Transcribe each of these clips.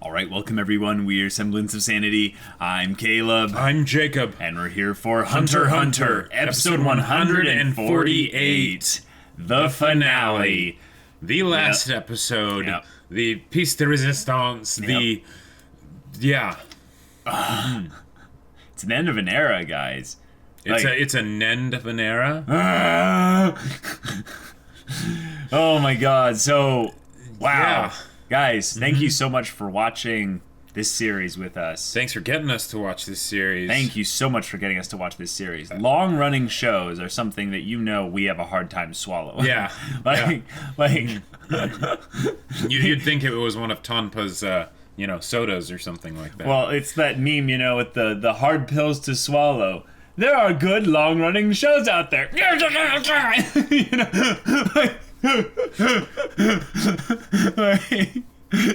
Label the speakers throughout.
Speaker 1: All right, welcome everyone. We're Semblance of Sanity. I'm Caleb.
Speaker 2: I'm Jacob.
Speaker 1: And we're here for HunterxHunter, episode 148, the finale.
Speaker 2: The last episode, the piece de resistance, yeah.
Speaker 1: It's an end of an era, guys.
Speaker 2: It's an end of an era.
Speaker 1: Oh my god, so, wow.
Speaker 2: Yeah.
Speaker 1: Guys, thank you so much for watching this series with us.
Speaker 2: Thanks for getting us to watch this series.
Speaker 1: Thank you so much for getting us to watch this series. Long-running shows are something that we have a hard time swallowing.
Speaker 2: Yeah. You'd think it was one of Tonpa's, sodas or something like that.
Speaker 1: Well, it's that meme, with the hard pills to swallow. There are good long-running shows out there.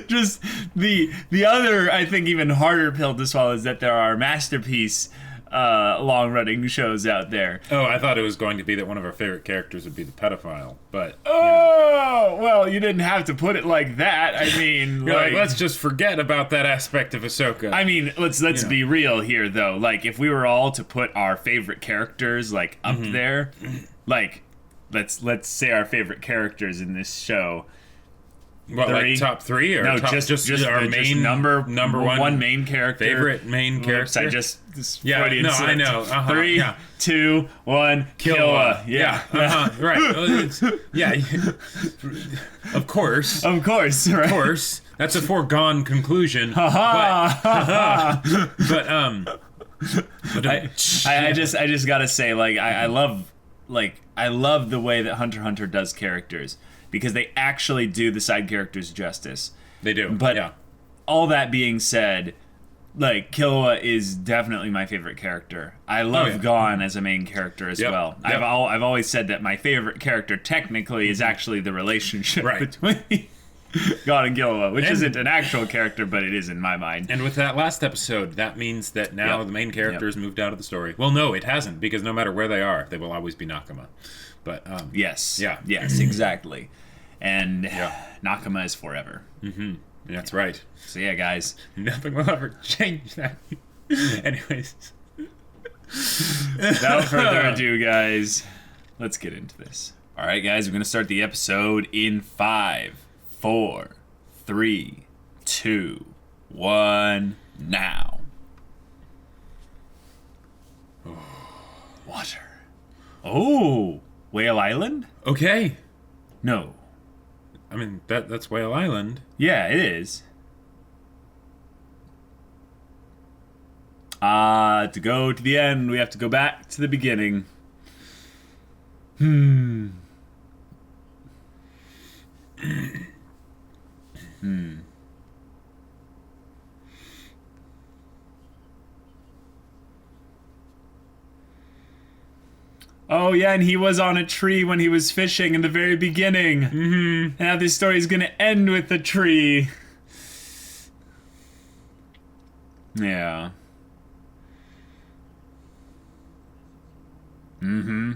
Speaker 1: Just the other, I think, even harder pill to swallow is that there are masterpiece long-running shows out there.
Speaker 2: Oh, I thought it was going to be that one of our favorite characters would be the pedophile, but...
Speaker 1: well, you didn't have to put it like that. I mean,
Speaker 2: let's just forget about that aspect of Ahsoka.
Speaker 1: I mean, let's be real here, though. Like, if we were all to put our favorite characters, up there, let's say our favorite characters in this show.
Speaker 2: What, like top three or
Speaker 1: no?
Speaker 2: top,
Speaker 1: just
Speaker 2: our main
Speaker 1: number
Speaker 2: one
Speaker 1: main character.
Speaker 2: Favorite main character.
Speaker 1: I
Speaker 2: know.
Speaker 1: 3, 2, 1. Killua. Yeah.
Speaker 2: Right. Of course.
Speaker 1: Of course. Right.
Speaker 2: Of course. That's a foregone conclusion. But
Speaker 1: I just gotta say, I love the way that HunterxHunter does characters, because they actually do the side characters justice.
Speaker 2: They do.
Speaker 1: But all that being said, Killua is definitely my favorite character. I love Gon as a main character as well. Yep. I've always said that my favorite character technically is actually the relationship between Gon and Killua, which isn't an actual character, but it is in my mind.
Speaker 2: And with that last episode, that means that now the main character has moved out of the story. Well, no, it hasn't, because no matter where they are, they will always be Nakama. But
Speaker 1: yes, exactly. And Nakama is forever.
Speaker 2: Mm-hmm. That's right.
Speaker 1: So yeah, guys,
Speaker 2: nothing will ever change that. Anyways,
Speaker 1: without further ado, guys, let's get into this. All right, guys, we're gonna start the episode in 5, 4, 3, 2, 1, now. Water. Oh, Whale Island?
Speaker 2: Okay.
Speaker 1: No.
Speaker 2: I mean, that's Whale Island.
Speaker 1: Yeah, it is. To go to the end, we have to go back to the beginning. Oh, yeah, and he was on a tree when he was fishing in the very beginning. Mm-hmm. And now this story is going to end with the tree. Yeah. Mm-hmm.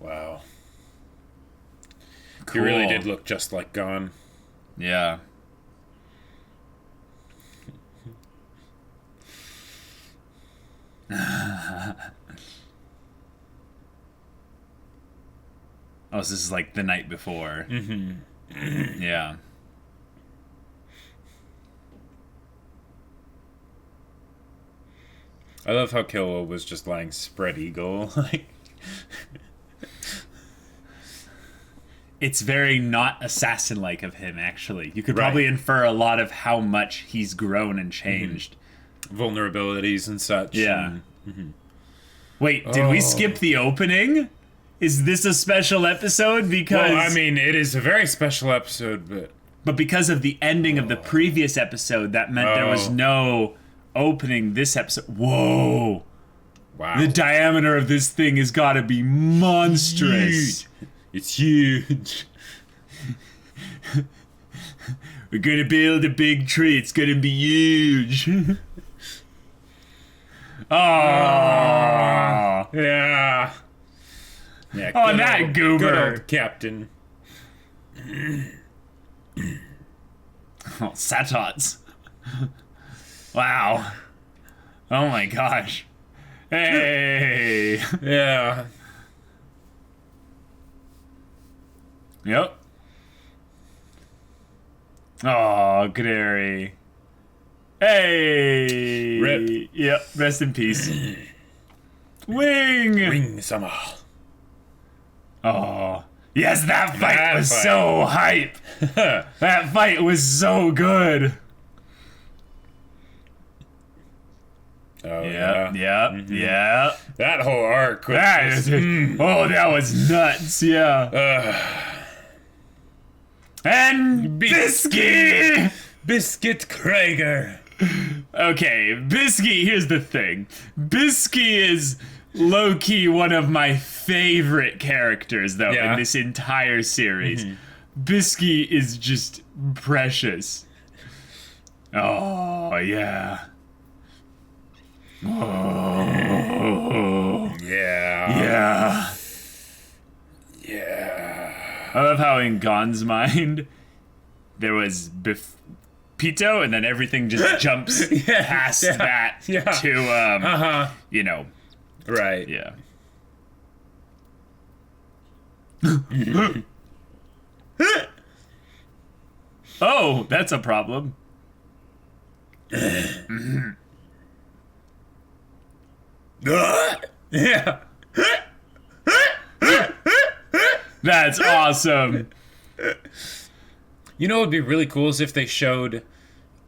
Speaker 2: Wow.
Speaker 1: Cool.
Speaker 2: He really did look just like Gon.
Speaker 1: Yeah. Oh, so this is like the night before. Mm-hmm. Yeah.
Speaker 2: I love how Killua was just lying spread eagle.
Speaker 1: It's very not assassin-like of him, actually. You could probably infer a lot of how much he's grown and changed.
Speaker 2: Vulnerabilities and such.
Speaker 1: Yeah. Wait, did we skip the opening? Is this a special episode? Because...
Speaker 2: Well, I mean, it is a very special episode, but...
Speaker 1: But because of the ending of the previous episode, that meant there was no opening this episode. Whoa.
Speaker 2: Wow.
Speaker 1: The diameter of this thing has got to be monstrous.
Speaker 2: Huge. It's huge.
Speaker 1: We're gonna build a big tree. It's gonna be huge. Oh,
Speaker 2: yeah. Yeah.
Speaker 1: Oh, that goober.
Speaker 2: Good old Captain.
Speaker 1: Oh, Satots. Wow. Oh my gosh. Hey.
Speaker 2: Yeah.
Speaker 1: Yep. Oh, Canary. Hey.
Speaker 2: Rip.
Speaker 1: Yep. Rest in peace. Wing.
Speaker 2: Ring summer.
Speaker 1: Oh. Yes, that fight was so hype. That fight was so good.
Speaker 2: Oh,
Speaker 1: Yep,
Speaker 2: yeah.
Speaker 1: yep.
Speaker 2: That whole arc was
Speaker 1: Oh, that was nuts, yeah. And Bisky!
Speaker 2: Biscuit Krager.
Speaker 1: Okay, Bisky, here's the thing. Bisky is low-key one of my favorite characters, though, in this entire series. Bisky is just precious. Oh, yeah. Oh.
Speaker 2: Yeah.
Speaker 1: I love how in Gon's mind there was Pito, and then everything just jumps past that to you know.
Speaker 2: Right.
Speaker 1: Yeah. Oh, that's a problem.
Speaker 2: Yeah.
Speaker 1: That's awesome.
Speaker 2: You know what would be really cool is if they showed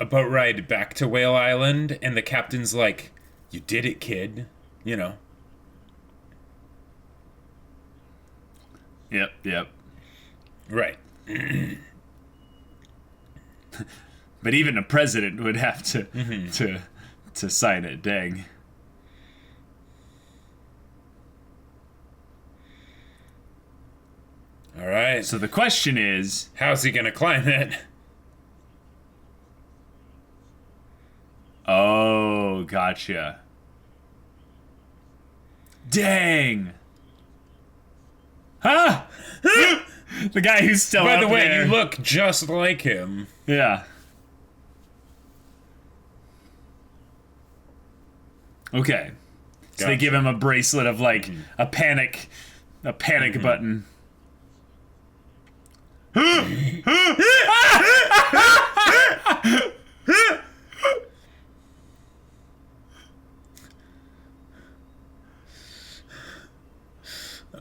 Speaker 2: a boat ride back to Whale Island and the captain's like, "You did it, kid." You know.
Speaker 1: Yep.
Speaker 2: Right.
Speaker 1: But even a president would have to to sign it, dang.
Speaker 2: All right.
Speaker 1: So the question is,
Speaker 2: how's he gonna climb it?
Speaker 1: Oh, gotcha. Dang. Huh? The guy who's still
Speaker 2: By
Speaker 1: up
Speaker 2: the way,
Speaker 1: there.
Speaker 2: you look just like him.
Speaker 1: Yeah. Okay. So they give him a bracelet of like a panic button.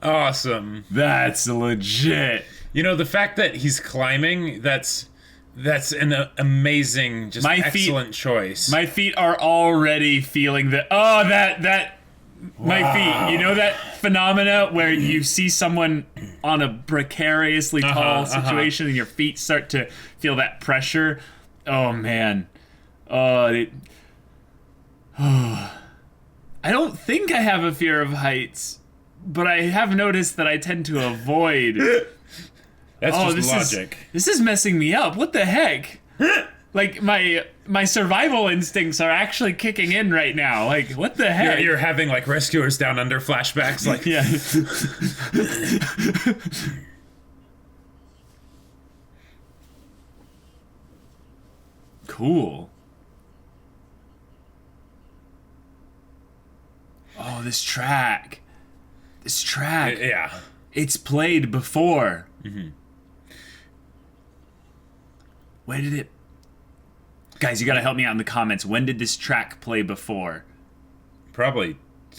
Speaker 2: Awesome.
Speaker 1: That's legit.
Speaker 2: You know, the fact that he's climbing, that's an amazing, just excellent choice.
Speaker 1: My feet are already feeling that. Oh, that. My feet. You know that phenomena where you see someone on a precariously tall situation and your feet start to feel that pressure? Oh, man. I don't think I have a fear of heights, but I have noticed that I tend to avoid.
Speaker 2: That's just logic.
Speaker 1: This is messing me up. What the heck? Like, my survival instincts are actually kicking in right now. Like, what the heck?
Speaker 2: You're having, like, Rescuers Down Under flashbacks. Like,
Speaker 1: yeah. Cool. Oh, this track.
Speaker 2: yeah.
Speaker 1: It's played before. When did it... Guys, you gotta help me out in the comments. When did this track play before?
Speaker 2: Probably a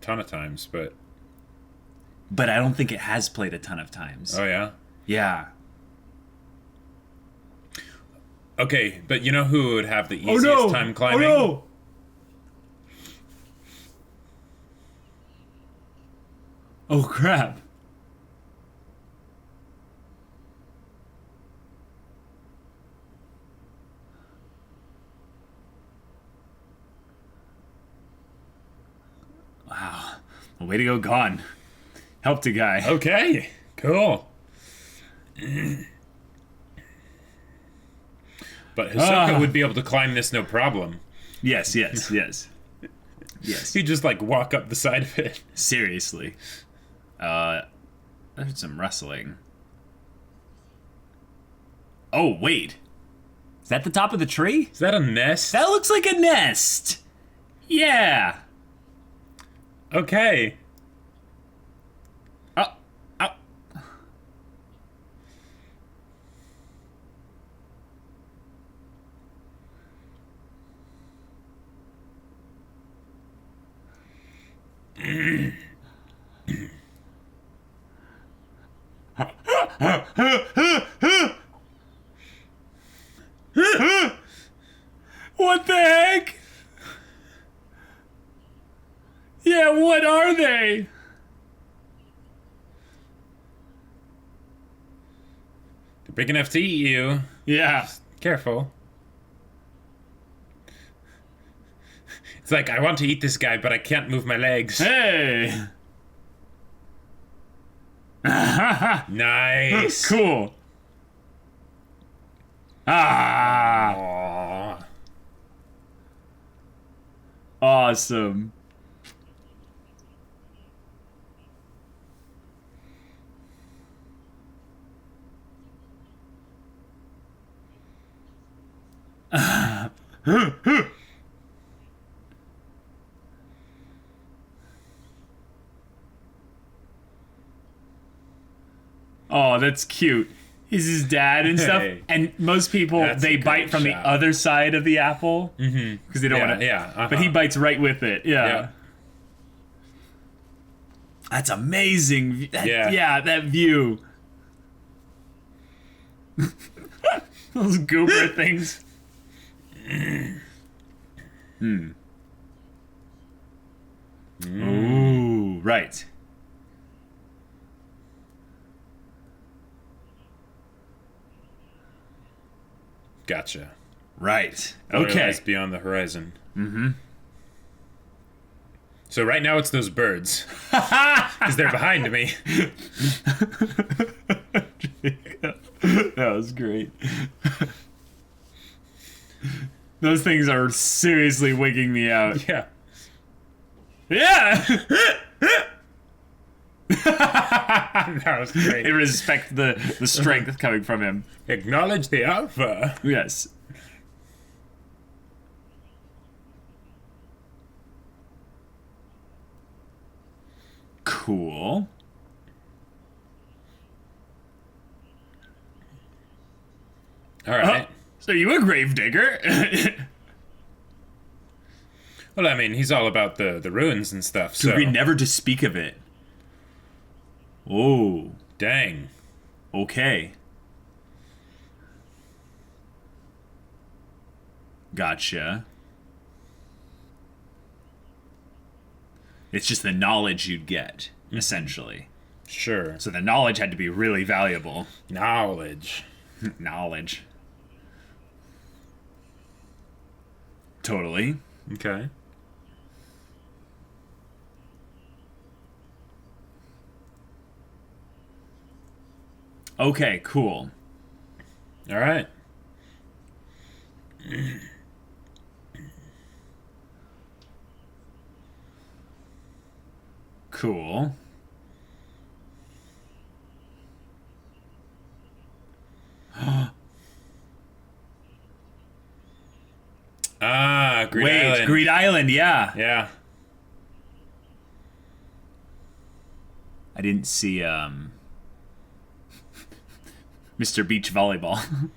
Speaker 2: ton of times, but...
Speaker 1: But I don't think it has played a ton of times.
Speaker 2: Oh, yeah?
Speaker 1: Yeah.
Speaker 2: Okay, but you know who would have the easiest time climbing?
Speaker 1: Oh, no! Oh, crap. Wow. Well, way to go, Gone. Helped a guy.
Speaker 2: Okay, cool. But Hisoka would be able to climb this no problem.
Speaker 1: Yes. Yes.
Speaker 2: He'd just, like, walk up the side of it.
Speaker 1: Seriously. I heard some rustling. Oh, wait. Is that the top of the tree?
Speaker 2: Is that a nest?
Speaker 1: That looks like a nest. Yeah.
Speaker 2: Okay.
Speaker 1: Oh. What the heck? Yeah, what are they?
Speaker 2: They're big enough to eat you.
Speaker 1: Yeah.
Speaker 2: Careful. It's like, I want to eat this guy, but I can't move my legs.
Speaker 1: Hey.
Speaker 2: Nice.
Speaker 1: Cool. Ah.
Speaker 2: Aww.
Speaker 1: Awesome. Oh, that's cute. He's his dad and stuff.
Speaker 2: Hey.
Speaker 1: And most people,
Speaker 2: That's
Speaker 1: they
Speaker 2: a
Speaker 1: bite
Speaker 2: great
Speaker 1: from the
Speaker 2: shot.
Speaker 1: other side of the apple. Because they don't want to.
Speaker 2: Yeah.
Speaker 1: But he bites right with it. Yeah. That's amazing.
Speaker 2: Yeah.
Speaker 1: That view. Those goober things. Ooh, right.
Speaker 2: Gotcha.
Speaker 1: Right.
Speaker 2: What
Speaker 1: Okay.
Speaker 2: lies beyond the horizon. So right now it's those birds. Because they're behind me.
Speaker 1: That was great. Those things are seriously wigging me out.
Speaker 2: Yeah.
Speaker 1: Yeah!
Speaker 2: That was great.
Speaker 1: They respect the strength coming from him.
Speaker 2: Acknowledge the alpha.
Speaker 1: Yes. Cool.
Speaker 2: All right.
Speaker 1: So you a gravedigger?
Speaker 2: Well, I mean, he's all about the ruins and stuff, so...
Speaker 1: We never to speak of it. Oh,
Speaker 2: Dang.
Speaker 1: okay. Gotcha. It's just the knowledge you'd get, essentially.
Speaker 2: Sure.
Speaker 1: So the knowledge had to be really valuable.
Speaker 2: Knowledge.
Speaker 1: Knowledge. Totally.
Speaker 2: Okay.
Speaker 1: Okay, cool.
Speaker 2: All right.
Speaker 1: Cool.
Speaker 2: Greed
Speaker 1: Wait,
Speaker 2: Island.
Speaker 1: Greed Island, yeah.
Speaker 2: Yeah.
Speaker 1: I didn't see Mr. Beach Volleyball.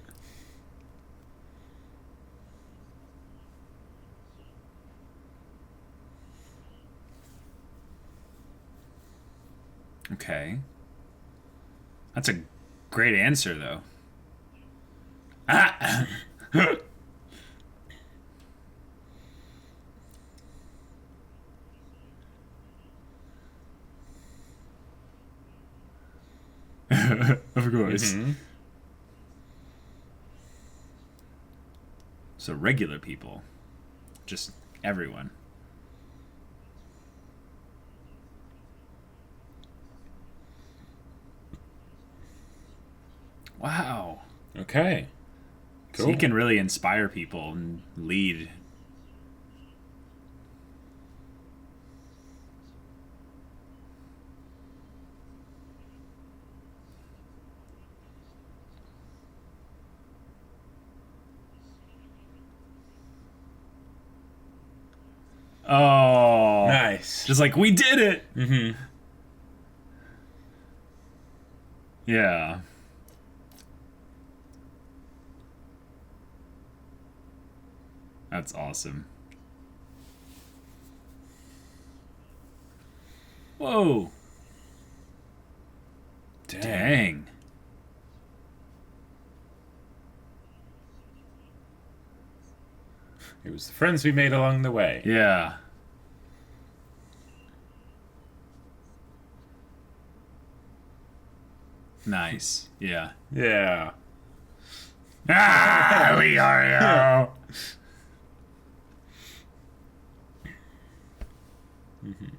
Speaker 1: Okay. That's a great answer, though. Ah! Of course. So regular people. Just everyone. Wow.
Speaker 2: Okay.
Speaker 1: So he can really inspire people and lead. Oh.
Speaker 2: Nice.
Speaker 1: Just like, we did it!
Speaker 2: Mm-hmm.
Speaker 1: Yeah. That's awesome. Whoa. Dang.
Speaker 2: It was the friends we made along the way.
Speaker 1: Yeah. Nice. Yeah.
Speaker 2: Yeah.
Speaker 1: Ah, we are now.
Speaker 2: Mm-hmm.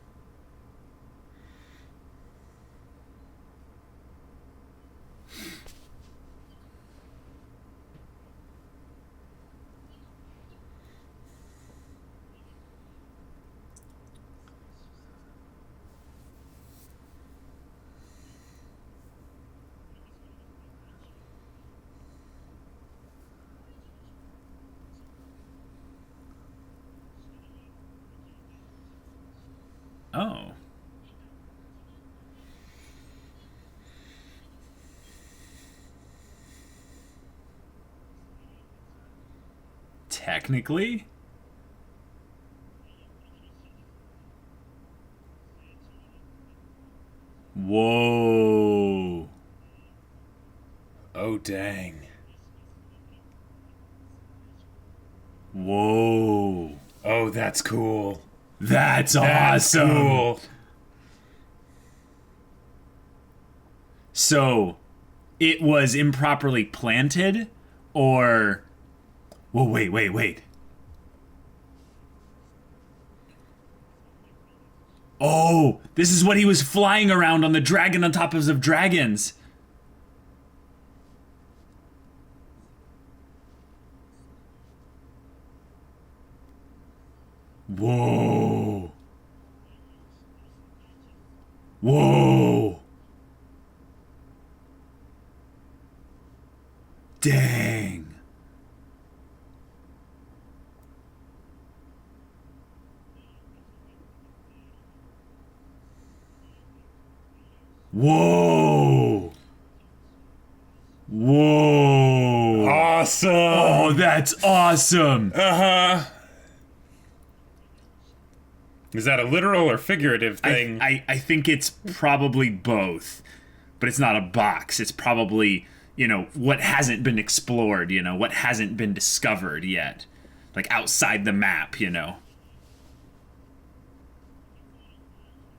Speaker 1: Oh. Technically? Whoa.
Speaker 2: Oh, dang.
Speaker 1: Whoa.
Speaker 2: Oh, that's cool.
Speaker 1: That's
Speaker 2: That's
Speaker 1: awesome.
Speaker 2: cool.
Speaker 1: So, it was improperly planted, or... Whoa, wait. Oh, this is what he was flying around on the dragon on top of dragons. Whoa. Whoa. Dang. Whoa. Whoa.
Speaker 2: Awesome.
Speaker 1: Oh, that's awesome.
Speaker 2: Uh-huh. Is that a literal or figurative thing?
Speaker 1: I think it's probably both, but it's not a box. It's probably, what hasn't been explored, what hasn't been discovered yet. Like outside the map,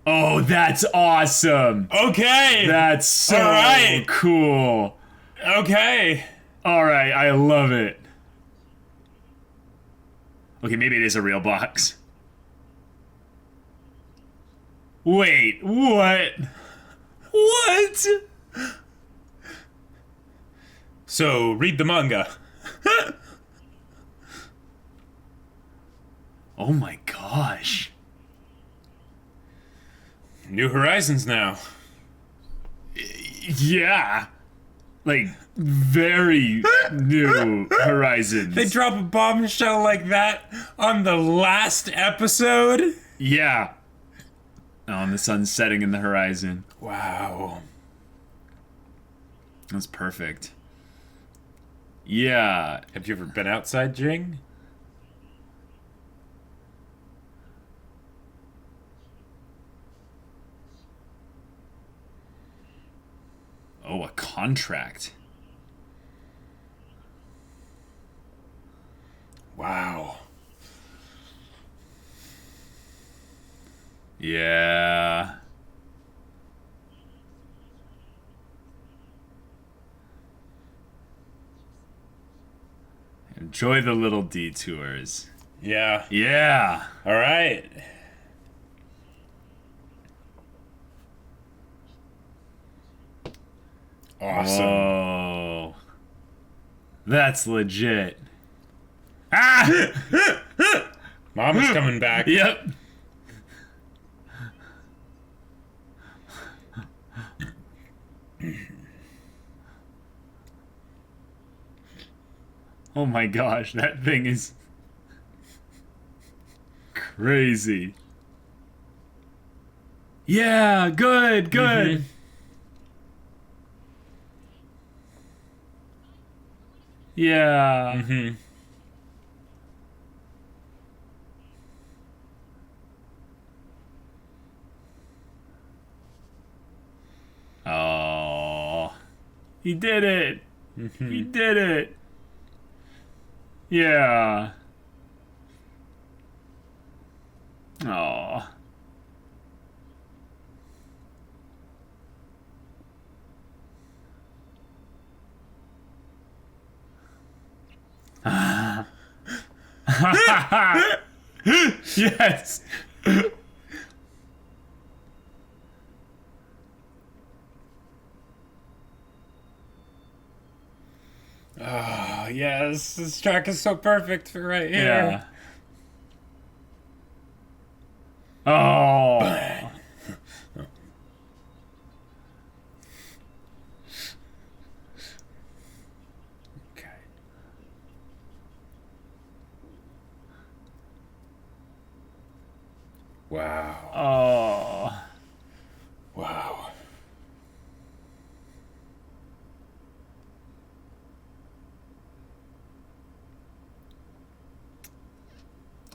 Speaker 1: Oh, that's awesome.
Speaker 2: Okay.
Speaker 1: That's so
Speaker 2: All right.
Speaker 1: cool.
Speaker 2: Okay.
Speaker 1: All right, I love it. Okay, maybe it is a real box. Wait, what? What?
Speaker 2: So, read the manga.
Speaker 1: Oh my gosh.
Speaker 2: New Horizons now.
Speaker 1: Yeah. Like, very new Horizons.
Speaker 2: They drop a bombshell like that on the last episode?
Speaker 1: Yeah. Oh, and the sun's setting in the horizon.
Speaker 2: Wow.
Speaker 1: That's perfect. Yeah.
Speaker 2: Have you ever been outside, Jing?
Speaker 1: Oh, a contract.
Speaker 2: Wow.
Speaker 1: Yeah. Enjoy the little detours.
Speaker 2: Yeah.
Speaker 1: Yeah.
Speaker 2: All right. Awesome.
Speaker 1: Whoa. That's legit. Ah!
Speaker 2: Mama's coming back.
Speaker 1: Yep. Oh my gosh, that thing is crazy. Yeah, good, good. Yeah. Oh, he did it. He did it. Yeah. Oh. Yes.
Speaker 2: Oh, yes. This track is so perfect for right here.
Speaker 1: Yeah. Oh.
Speaker 2: Okay. Wow.
Speaker 1: Oh.
Speaker 2: Wow.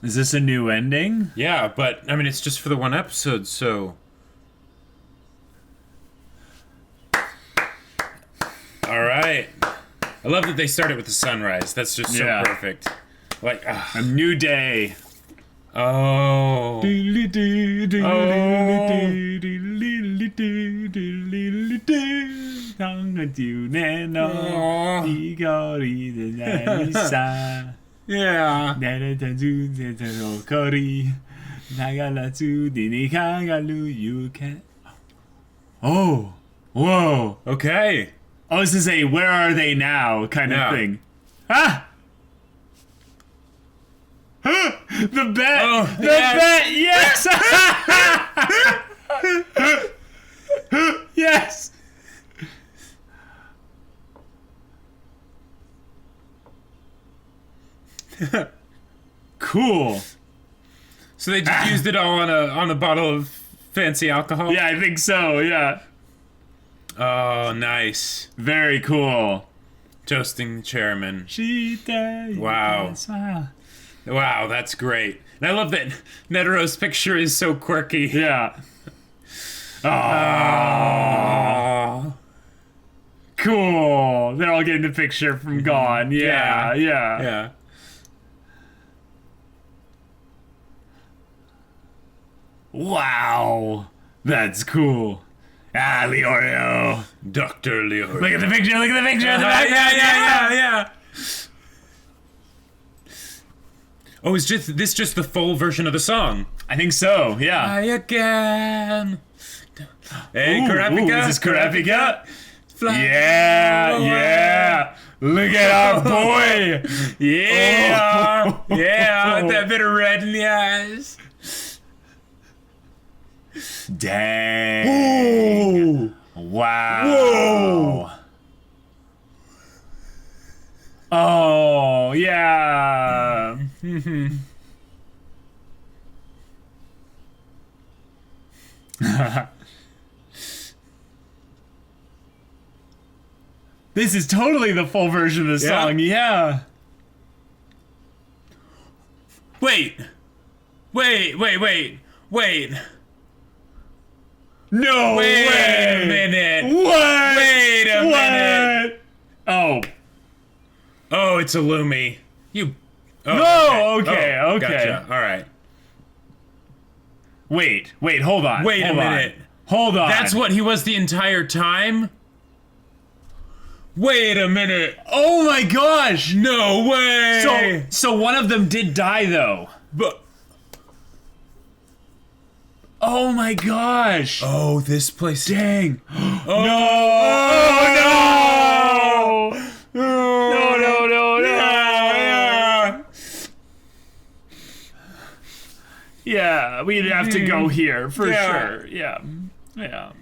Speaker 1: Is this a new ending?
Speaker 2: Yeah, but, I mean, it's just for the one episode, so... Alright. I love that they started with the sunrise. That's just so perfect. Like,
Speaker 1: A new day.
Speaker 2: Oh. Yeah.
Speaker 1: Oh. Whoa.
Speaker 2: Okay.
Speaker 1: Oh, this is a where are they now kind of thing. Ah! The bet!
Speaker 2: Oh,
Speaker 1: the bet! Yes! Yes! Cool.
Speaker 2: So they just used it all on a bottle of fancy alcohol?
Speaker 1: Yeah, I think so, yeah.
Speaker 2: Oh, nice.
Speaker 1: Very cool.
Speaker 2: Toasting the chairman.
Speaker 1: Wow.
Speaker 2: Wow. Wow, that's great. And I love that Netero's picture is so quirky.
Speaker 1: Yeah.
Speaker 2: Oh.
Speaker 1: Cool. They're all getting the picture from Gone. Yeah.
Speaker 2: Yeah.
Speaker 1: Wow. That's cool. Ah, Leorio.
Speaker 2: Dr. Leorio.
Speaker 1: Look at the picture. Look at the picture.
Speaker 2: Yeah. Oh, is this just the full version of the song?
Speaker 1: I think so. Yeah.
Speaker 2: Fly again. Hey,
Speaker 1: Ooh,
Speaker 2: Kurapika.
Speaker 1: is this Kurapika?
Speaker 2: Fly.
Speaker 1: Yeah. Look at our boy.
Speaker 2: Yeah. Yeah. That bit of red in the eyes.
Speaker 1: Dang.
Speaker 2: Ooh.
Speaker 1: Wow.
Speaker 2: Whoa.
Speaker 1: Oh, yeah. This is totally the full version of the song, yeah.
Speaker 2: Wait.
Speaker 1: No
Speaker 2: Wait
Speaker 1: way.
Speaker 2: a minute.
Speaker 1: What?
Speaker 2: Wait a minute.
Speaker 1: Oh.
Speaker 2: Oh, it's a Lumi. You. Oh,
Speaker 1: No, okay.
Speaker 2: Gotcha. All right.
Speaker 1: Wait, hold on.
Speaker 2: Wait a
Speaker 1: hold on.
Speaker 2: minute.
Speaker 1: Hold on.
Speaker 2: That's what he was the entire time? Wait a minute.
Speaker 1: Oh my gosh.
Speaker 2: No way.
Speaker 1: So one of them did die though.
Speaker 2: But.
Speaker 1: Oh my gosh.
Speaker 2: Oh, this place.
Speaker 1: Dang.
Speaker 2: Oh,
Speaker 1: No.
Speaker 2: no.
Speaker 1: No. Yeah, we'd have to go here for sure. Yeah. Yeah.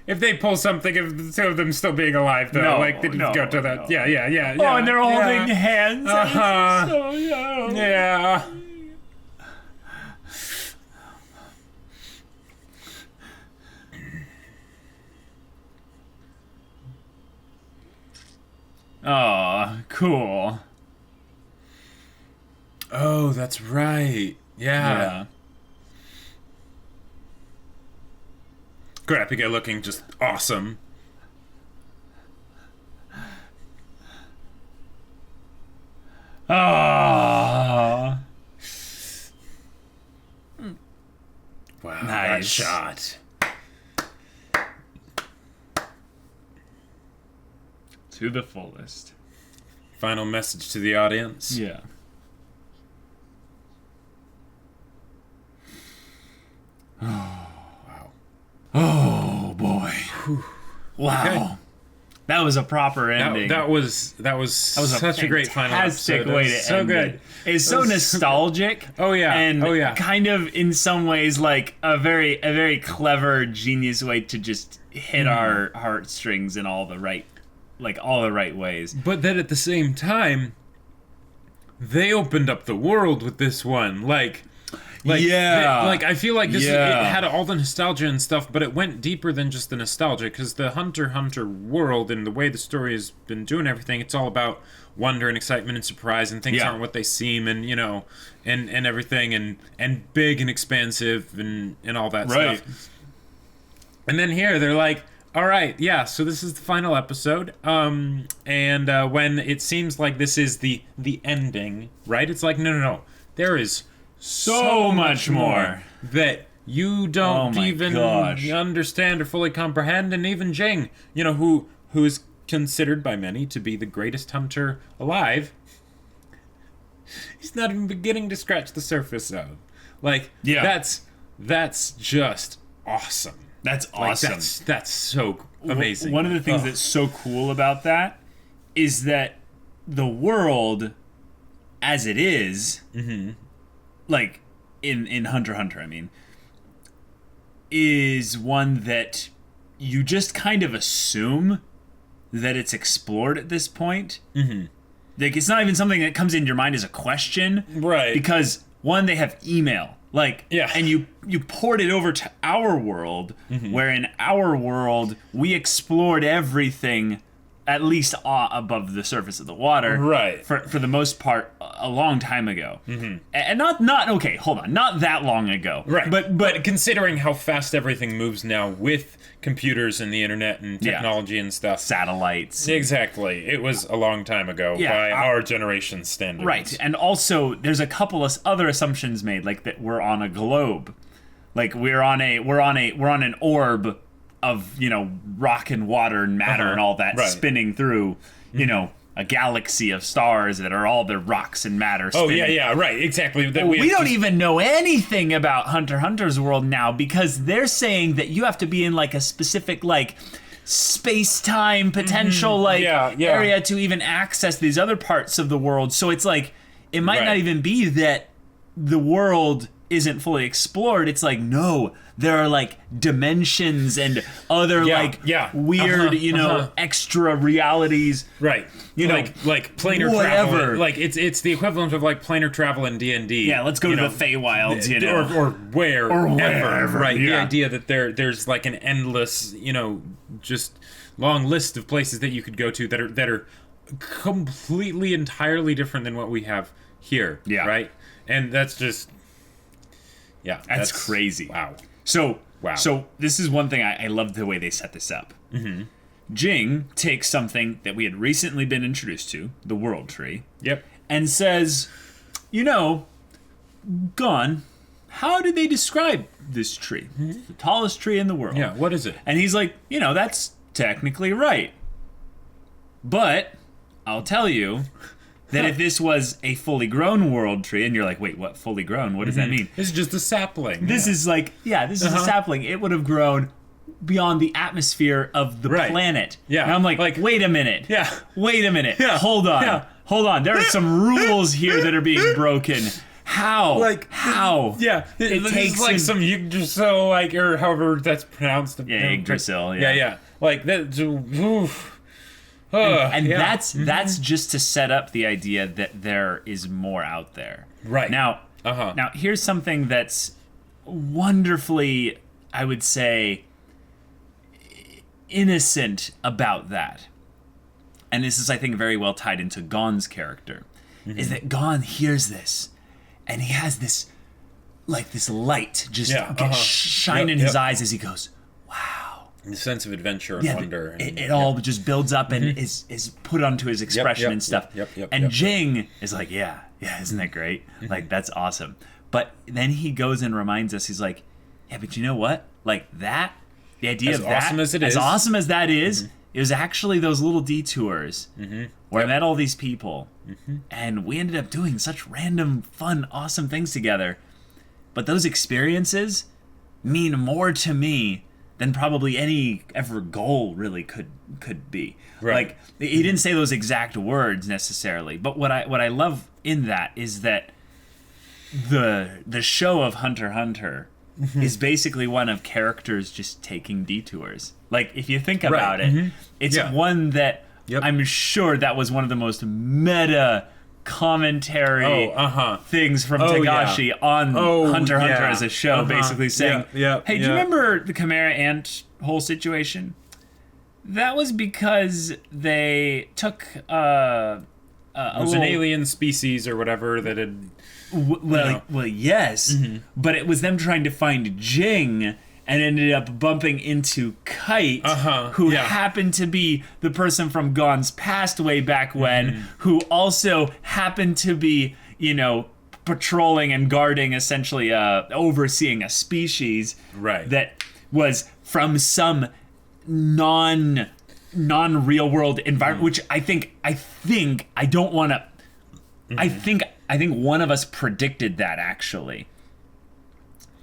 Speaker 2: If they pull something of the two of them still being alive, though, they just go to that.
Speaker 1: No.
Speaker 2: Yeah.
Speaker 1: Oh, and they're holding hands.
Speaker 2: Uh-huh.
Speaker 1: So,
Speaker 2: Yeah.
Speaker 1: Oh, cool.
Speaker 2: Oh, that's right. Yeah. Kurapika looking just awesome.
Speaker 1: Oh.
Speaker 2: Wow, that
Speaker 1: Nice.
Speaker 2: shot.
Speaker 1: To the fullest.
Speaker 2: Final message to the audience.
Speaker 1: Yeah.
Speaker 2: Wow.
Speaker 1: Oh boy. Wow.
Speaker 2: Okay.
Speaker 1: That was a proper ending.
Speaker 2: That was such a great final
Speaker 1: fantastic
Speaker 2: episode.
Speaker 1: way
Speaker 2: It
Speaker 1: to
Speaker 2: was so
Speaker 1: end
Speaker 2: good.
Speaker 1: it. It's so nostalgic.
Speaker 2: Oh, yeah.
Speaker 1: And
Speaker 2: Oh, yeah.
Speaker 1: kind of in some ways like a very clever, genius way to just hit our heartstrings in all the right ways.
Speaker 2: But then at the same time, they opened up the world with this one. I feel like this it had all the nostalgia and stuff, but it went deeper than just the nostalgia, because the Hunter x Hunter world and the way the story has been doing everything, it's all about wonder and excitement and surprise, and things aren't what they seem, and and everything, and big and expansive and all that stuff. And then here they're like, all right, yeah, so this is the final episode, and when it seems like this is the ending, right? It's like, no, there is so much more that you don't even understand or fully comprehend. And even Jing, who is considered by many to be the greatest hunter alive, he's not even beginning to scratch the surface of. That's just awesome.
Speaker 1: That's awesome.
Speaker 2: That's so amazing.
Speaker 1: One of the things that's so cool about that is that the world, as it is, like in Hunter x Hunter, I mean, is one that you just kind of assume that it's explored at this point. Like, it's not even something that comes into your mind as a question,
Speaker 2: right?
Speaker 1: Because one, they have email. And you poured it over to our world, where in our world we explored everything, at least above the surface of the water,
Speaker 2: right?
Speaker 1: For the most part, a long time ago, and not that long ago,
Speaker 2: right? But considering how fast everything moves now with computers and the internet and technology and stuff,
Speaker 1: satellites,
Speaker 2: exactly, it was a long time ago by our generation's standards,
Speaker 1: right? And also, there's a couple of other assumptions made, like that we're on a globe, like we're on an orb of rock and water and matter and all that spinning through a galaxy of stars that are all the rocks and matter spinning.
Speaker 2: Right, exactly.
Speaker 1: We don't even know anything about Hunter x Hunter's world now, because they're saying that you have to be in like a specific space-time potential area to even access these other parts of the world. So it's like it might not even be that the world isn't fully explored. It's like, no, there are like dimensions and other weird extra realities,
Speaker 2: right? Like planar travel, like it's the equivalent of like planar travel in D&D.
Speaker 1: Yeah, let's go to the Feywilds,
Speaker 2: or wherever, right?
Speaker 1: Yeah.
Speaker 2: The idea that there's like an endless, just long list of places that you could go to that are completely entirely different than what we have here, right? And that's just that's
Speaker 1: crazy.
Speaker 2: Wow.
Speaker 1: So this is one thing I love the way they set this up. Jing takes something that we had recently been introduced to, the World Tree, and says, Gon, how did they describe this tree? It's the tallest tree in the world.
Speaker 2: Yeah, what is it?
Speaker 1: And he's like, that's technically right. But I'll tell you that if this was a fully grown world tree, and you're like, wait, what, fully grown? What does that mean?
Speaker 2: This is just a sapling.
Speaker 1: This is like, this is a sapling. It would have grown beyond the atmosphere of the planet.
Speaker 2: Yeah.
Speaker 1: And I'm like, wait a minute.
Speaker 2: Yeah.
Speaker 1: Wait a minute.
Speaker 2: Yeah.
Speaker 1: Hold on.
Speaker 2: Yeah.
Speaker 1: Hold on. There are some rules here that are being broken. How?
Speaker 2: Like
Speaker 1: how?
Speaker 2: Yeah, it takes like some Yggdrasil, like, or however that's pronounced.
Speaker 1: Yeah, Yggdrasil.
Speaker 2: Yeah. Like that. Oof.
Speaker 1: And that's just to set up the idea that there is more out there.
Speaker 2: Right.
Speaker 1: Now, now here's something that's wonderfully, I would say, innocent about that. And this is, I think, very well tied into Gon's character. Is that Gon hears this, and he has this, like, this light just shine in his eyes as he goes, wow.
Speaker 2: The sense of adventure and wonder. And,
Speaker 1: it all just builds up and is put onto his expression and stuff. And Jing is like, yeah, isn't that great? Like, that's awesome. But then he goes and reminds us, he's like, yeah, but you know what? Like, that, the idea of that, as awesome as that is, it was actually those little detours where I met all these people, and we ended up doing such random, fun, awesome things together. But those experiences mean more to me than probably any ever goal really could be.
Speaker 2: Right.
Speaker 1: Like, he didn't say those exact words necessarily, but what I love in that is that the show of Hunter x Hunter is basically one of characters just taking detours. Like, if you think about it, it's one that I'm sure that was one of the most meta commentary things from Togashi on Hunter x Hunter as a show, basically saying, hey, do you remember the Chimera Ant whole situation? That was because they took
Speaker 2: it was an alien species or whatever that had...
Speaker 1: Well, yes, but it was them trying to find Jing and ended up bumping into Kite, who happened to be the person from Gon's past way back when, who also happened to be, patrolling and guarding, essentially overseeing a species that was from some non-real world environment, which I think I don't want to. I think one of us predicted that, actually.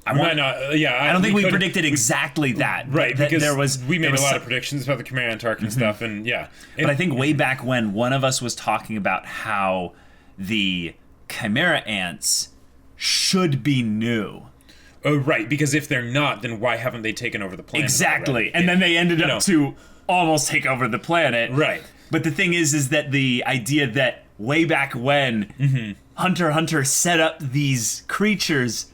Speaker 1: I don't think we predicted exactly that.
Speaker 2: Right, because we made a lot
Speaker 1: of
Speaker 2: predictions about the Chimera Antarctic and stuff, and
Speaker 1: But I think way back when, one of us was talking about how the Chimera Ants should be new.
Speaker 2: Oh, right, because if they're not, then why haven't they taken over the planet?
Speaker 1: Exactly, and then they ended up to almost take over the planet.
Speaker 2: Right.
Speaker 1: But the thing is that the idea that way back when Hunter x Hunter set up these creatures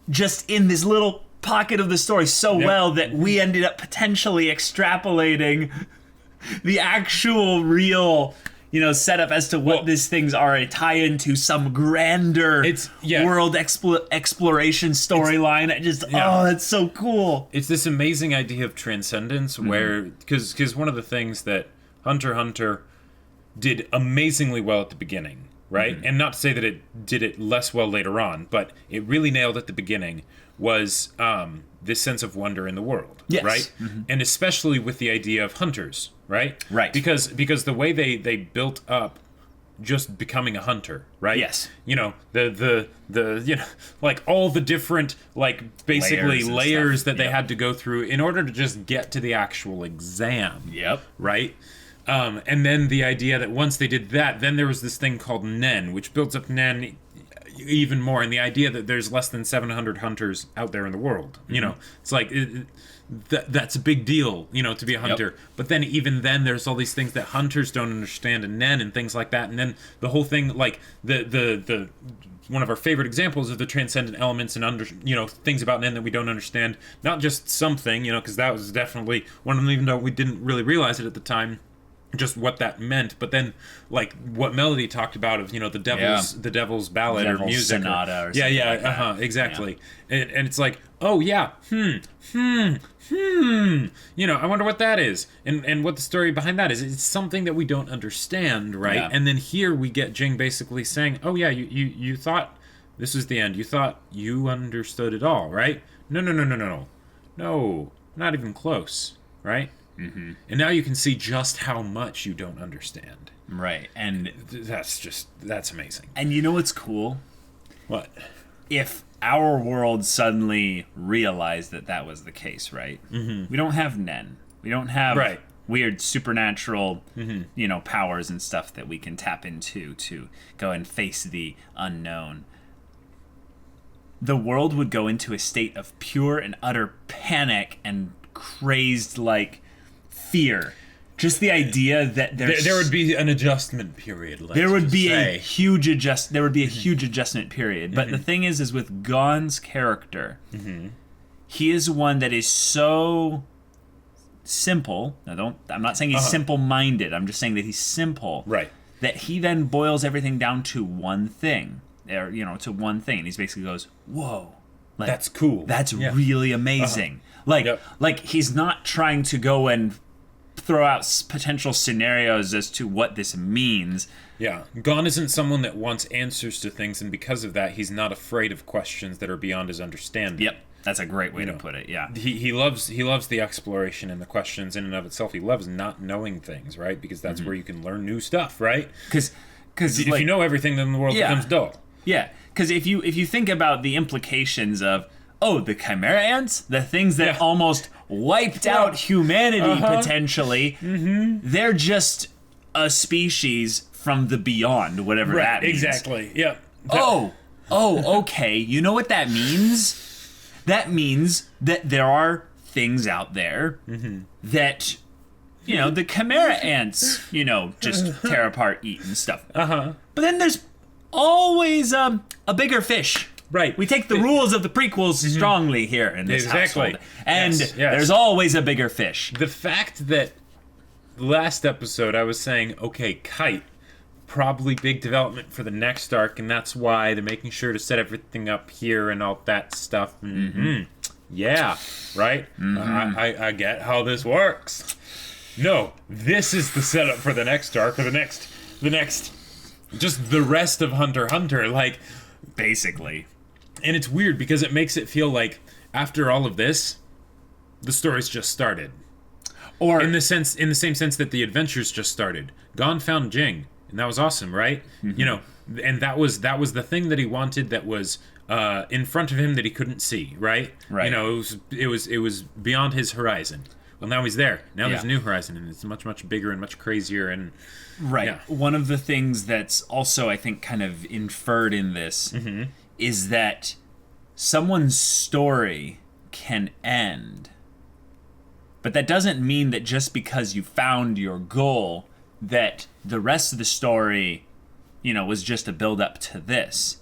Speaker 1: just in this little pocket of the story so well that we ended up potentially extrapolating the actual real, setup as to what these things are, a tie-in to some grander world exploration storyline. It's so cool.
Speaker 2: It's this amazing idea of transcendence where, because one of the things that Hunter x Hunter did amazingly well at the beginning, right? And not to say that it did it less well later on, but it really nailed at the beginning was this sense of wonder in the world, right? And especially with the idea of hunters, right?
Speaker 1: Right.
Speaker 2: Because the way they built up just becoming a hunter, right?
Speaker 1: Yes.
Speaker 2: The like all the different, like, basically layers that they had to go through in order to just get to the actual exam.
Speaker 1: Yep.
Speaker 2: Right? And then the idea that once they did that, then there was this thing called Nen, which builds up Nen even more, and the idea that there's less than 700 hunters out there in the world. It's like, that's a big deal, to be a hunter. But then even then, there's all these things that hunters don't understand, and Nen and things like that. And then the whole thing, like, the one of our favorite examples of the transcendent elements and things about Nen that we don't understand. Not just something, because that was definitely one of them, even though we didn't really realize it at the time, just what that meant. But then, like, what Melody talked about of the devil's ballad or music,
Speaker 1: sonata or something like that.
Speaker 2: Exactly. And it's like, oh yeah, I wonder what that is, and what the story behind that is. It's something that we don't understand, right? And then here we get Jing basically saying, oh yeah, you thought this was the end, you thought you understood it all, right? No, not even close, right? And now you can see just how much you don't understand.
Speaker 1: Right. And
Speaker 2: that's amazing.
Speaker 1: And you know what's cool?
Speaker 2: What?
Speaker 1: If our world suddenly realized that was the case, right? We don't have Nen. We don't have weird supernatural, powers and stuff that we can tap into to go and face the unknown. the world would go into a state of pure and utter panic and crazed, like, fear. Just the idea that
Speaker 2: there would be an adjustment period.
Speaker 1: There would be a huge adjustment period. But the thing is with Gon's character, he is one that is so simple. Now, I'm not saying he's simple-minded. I'm just saying that he's simple.
Speaker 2: Right.
Speaker 1: That he then boils everything down to one thing, or to one thing. And he basically goes, "Whoa, like,
Speaker 2: that's cool.
Speaker 1: That's really amazing." Like he's not trying to go and throw out potential scenarios as to what this means.
Speaker 2: Yeah, Gon isn't someone that wants answers to things, and because of that, he's not afraid of questions that are beyond his understanding.
Speaker 1: Yep, that's a great way to put it. Yeah,
Speaker 2: he loves the exploration and the questions in and of itself. He loves not knowing things, right? Because that's where you can learn new stuff, right?
Speaker 1: Because
Speaker 2: if you know everything, then the world becomes dull.
Speaker 1: Yeah, because if you think about the implications of the Chimera ants, the things that almost wiped out humanity potentially, they're just a species from the beyond, whatever that means.
Speaker 2: Exactly. Yeah.
Speaker 1: Okay. You know what that means? That means that there are things out there that, the Chimera ants, just tear apart, eat and stuff. But then there's always a bigger fish.
Speaker 2: Right.
Speaker 1: We take the rules of the prequels strongly here in this household. And there's always a bigger fish.
Speaker 2: The fact that last episode I was saying, okay, Kite, probably big development for the next arc, and that's why they're making sure to set everything up here and all that stuff. Yeah, right? I get how this works. No, this is the setup for the next arc, or the next, just the rest of Hunter x Hunter, like,
Speaker 1: basically.
Speaker 2: And it's weird because it makes it feel like after all of this, the story's just started. Or in the same sense that the adventures just started. Gon found Jing, and that was awesome, right? And that was the thing that he wanted, that was in front of him that he couldn't see, right?
Speaker 1: Right.
Speaker 2: It was beyond his horizon. Well, now he's there. Now there's a new horizon, and it's much, much bigger and much crazier. And
Speaker 1: one of the things that's also, I think, kind of inferred in this is that someone's story can end, but that doesn't mean that just because you found your goal that the rest of the story, was just a build up to this.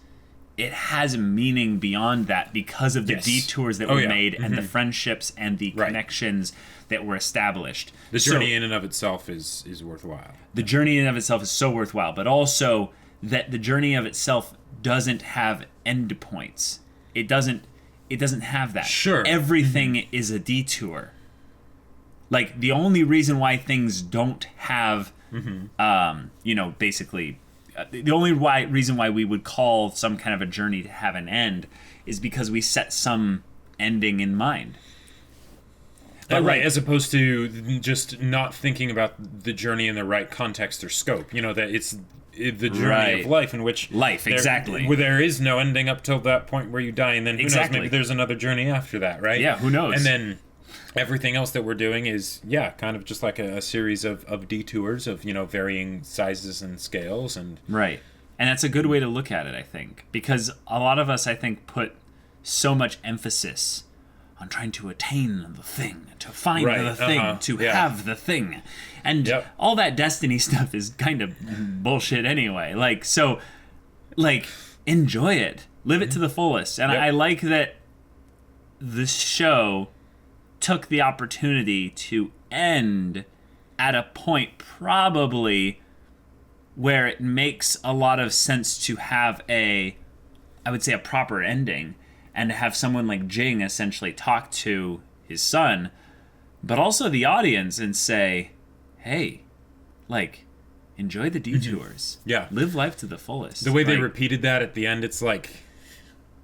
Speaker 1: It has a meaning beyond that because of the detours that were made and the friendships and the connections that were established.
Speaker 2: The journey in and of itself is worthwhile.
Speaker 1: The journey in and of itself is so worthwhile, but also that the journey of itself doesn't have endpoints. It doesn't have that.
Speaker 2: Sure.
Speaker 1: Everything is a detour. Like, the only reason why things don't have, basically, the only reason why we would call some kind of a journey to have an end is because we set some ending in mind.
Speaker 2: But right, as opposed to just not thinking about the journey in the right context or scope. That it's the journey of life, in which
Speaker 1: exactly,
Speaker 2: where there is no ending up till that point where you die, and then who knows, maybe there's another journey after that, right?
Speaker 1: Yeah, who knows?
Speaker 2: And then everything else that we're doing is kind of just like a series of detours of varying sizes and scales, and
Speaker 1: right. And that's a good way to look at it, I think, because a lot of us, I think, put so much emphasis on trying to attain the thing, to find the thing, to have the thing. And all that Destiny stuff is kind of bullshit anyway. Enjoy it. Live it to the fullest. And I like that this show took the opportunity to end at a point probably where it makes a lot of sense to have a proper ending, and to have someone like Jing essentially talk to his son, but also the audience, and say, hey, enjoy the detours. Live life to the fullest.
Speaker 2: The way they repeated that at the end, it's like,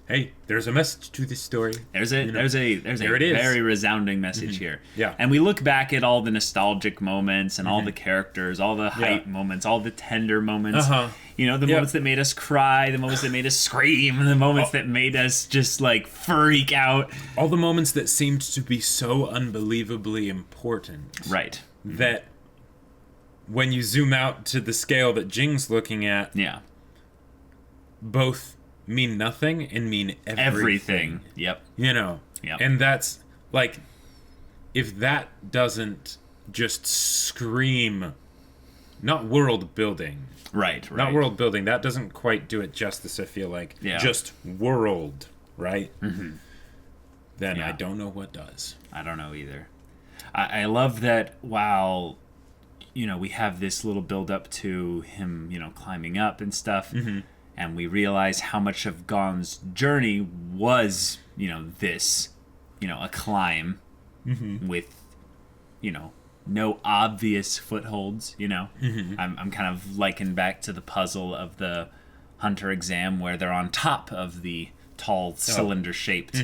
Speaker 2: hey, there's a message to this story.
Speaker 1: There's a very resounding message here.
Speaker 2: Yeah.
Speaker 1: And we look back at all the nostalgic moments and all the characters, all the hype moments, all the tender moments. The moments that made us cry, the moments that made us scream, the moments that made us just freak out.
Speaker 2: All the moments that seemed to be so unbelievably important.
Speaker 1: Right.
Speaker 2: That when you zoom out to the scale that Jing's looking at,
Speaker 1: yeah,
Speaker 2: both mean nothing and mean everything.
Speaker 1: Yep.
Speaker 2: You know?
Speaker 1: Yep.
Speaker 2: And that's, like, if that doesn't just scream, not world building.
Speaker 1: Right.
Speaker 2: Not world building. That doesn't quite do it justice, I feel like.
Speaker 1: Yeah.
Speaker 2: Just world, right?
Speaker 1: Mm-hmm.
Speaker 2: Then I don't know what does.
Speaker 1: I don't know either. I love that while, you know, we have this little build up to him, you know, climbing up and stuff, and we realize how much of Gon's journey was, you know, this, you know, a climb with, you know, no obvious footholds, you know. I'm kind of likened back to the puzzle of the Hunter exam where they're on top of the tall cylinder-shaped,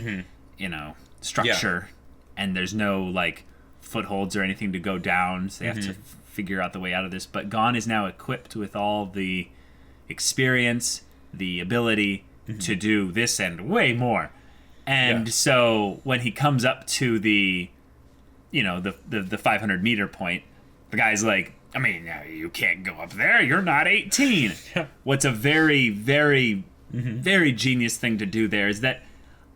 Speaker 1: you know, structure, and there's no, like, footholds or anything to go down, so they have to figure out the way out of this. But Gon is now equipped with all the experience, the ability to do this and way more. And so when he comes up to the, you know, the 500 meter point, the guy's like, I mean, you can't go up there, you're not 18. What's a very, very, very genius thing to do there is that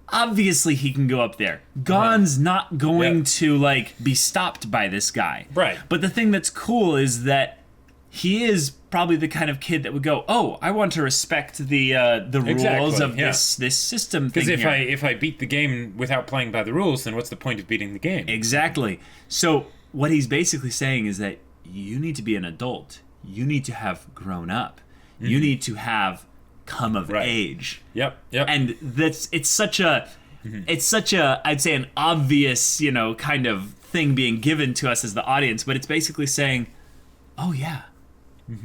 Speaker 1: obviously he can go up there. Gon's not going to, like, be stopped by this guy.
Speaker 2: Right.
Speaker 1: But the thing that's cool is that he is probably the kind of kid that would go, oh, I want to respect the rules of this system thing.
Speaker 2: Because if I beat the game without playing by the rules, then what's the point of beating the game?
Speaker 1: Exactly. So what he's basically saying is that you need to be an adult. You need to have grown up. You need to have come of age.
Speaker 2: Yep.
Speaker 1: And it's such a I'd say an obvious, you know, kind of thing being given to us as the audience, but it's basically saying, oh yeah,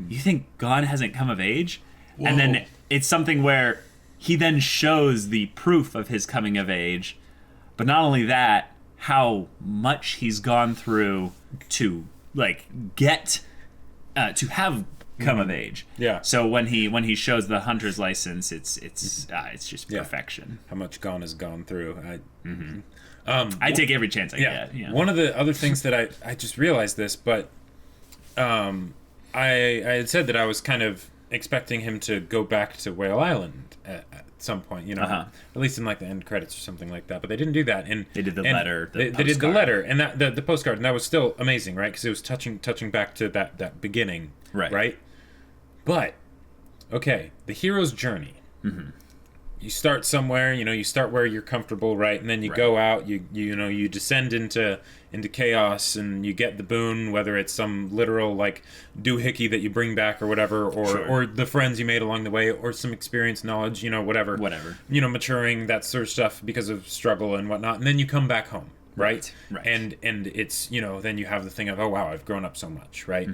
Speaker 1: you think Gon hasn't come of age? Whoa. And then it's something where he then shows the proof of his coming of age, but not only that, how much he's gone through to, like, get to have come of age.
Speaker 2: Yeah.
Speaker 1: So when he shows the hunter's license, it's just perfection.
Speaker 2: How much Gon has gone through.
Speaker 1: I take every chance I get. Yeah.
Speaker 2: One of the other things that I just realized this, but I had said that I was kind of expecting him to go back to Whale Island at some point, you know, at least in, like, the end credits or something like that. But they didn't do that. And
Speaker 1: they did the letter.
Speaker 2: They did the letter and that the postcard, and that was still amazing, right? Because it was touching back to that beginning, right? But okay, the hero's journey. You start somewhere, you know, you start where you're comfortable, right? And then you go out, you know, you descend into chaos, and you get the boon, whether it's some literal, like, doohickey that you bring back or whatever, or the friends you made along the way, or some experience, knowledge, you know, whatever. You know, maturing, that sort of stuff because of struggle and whatnot. And then you come back home, right? And it's, you know, then you have the thing of, oh wow, I've grown up so much, right?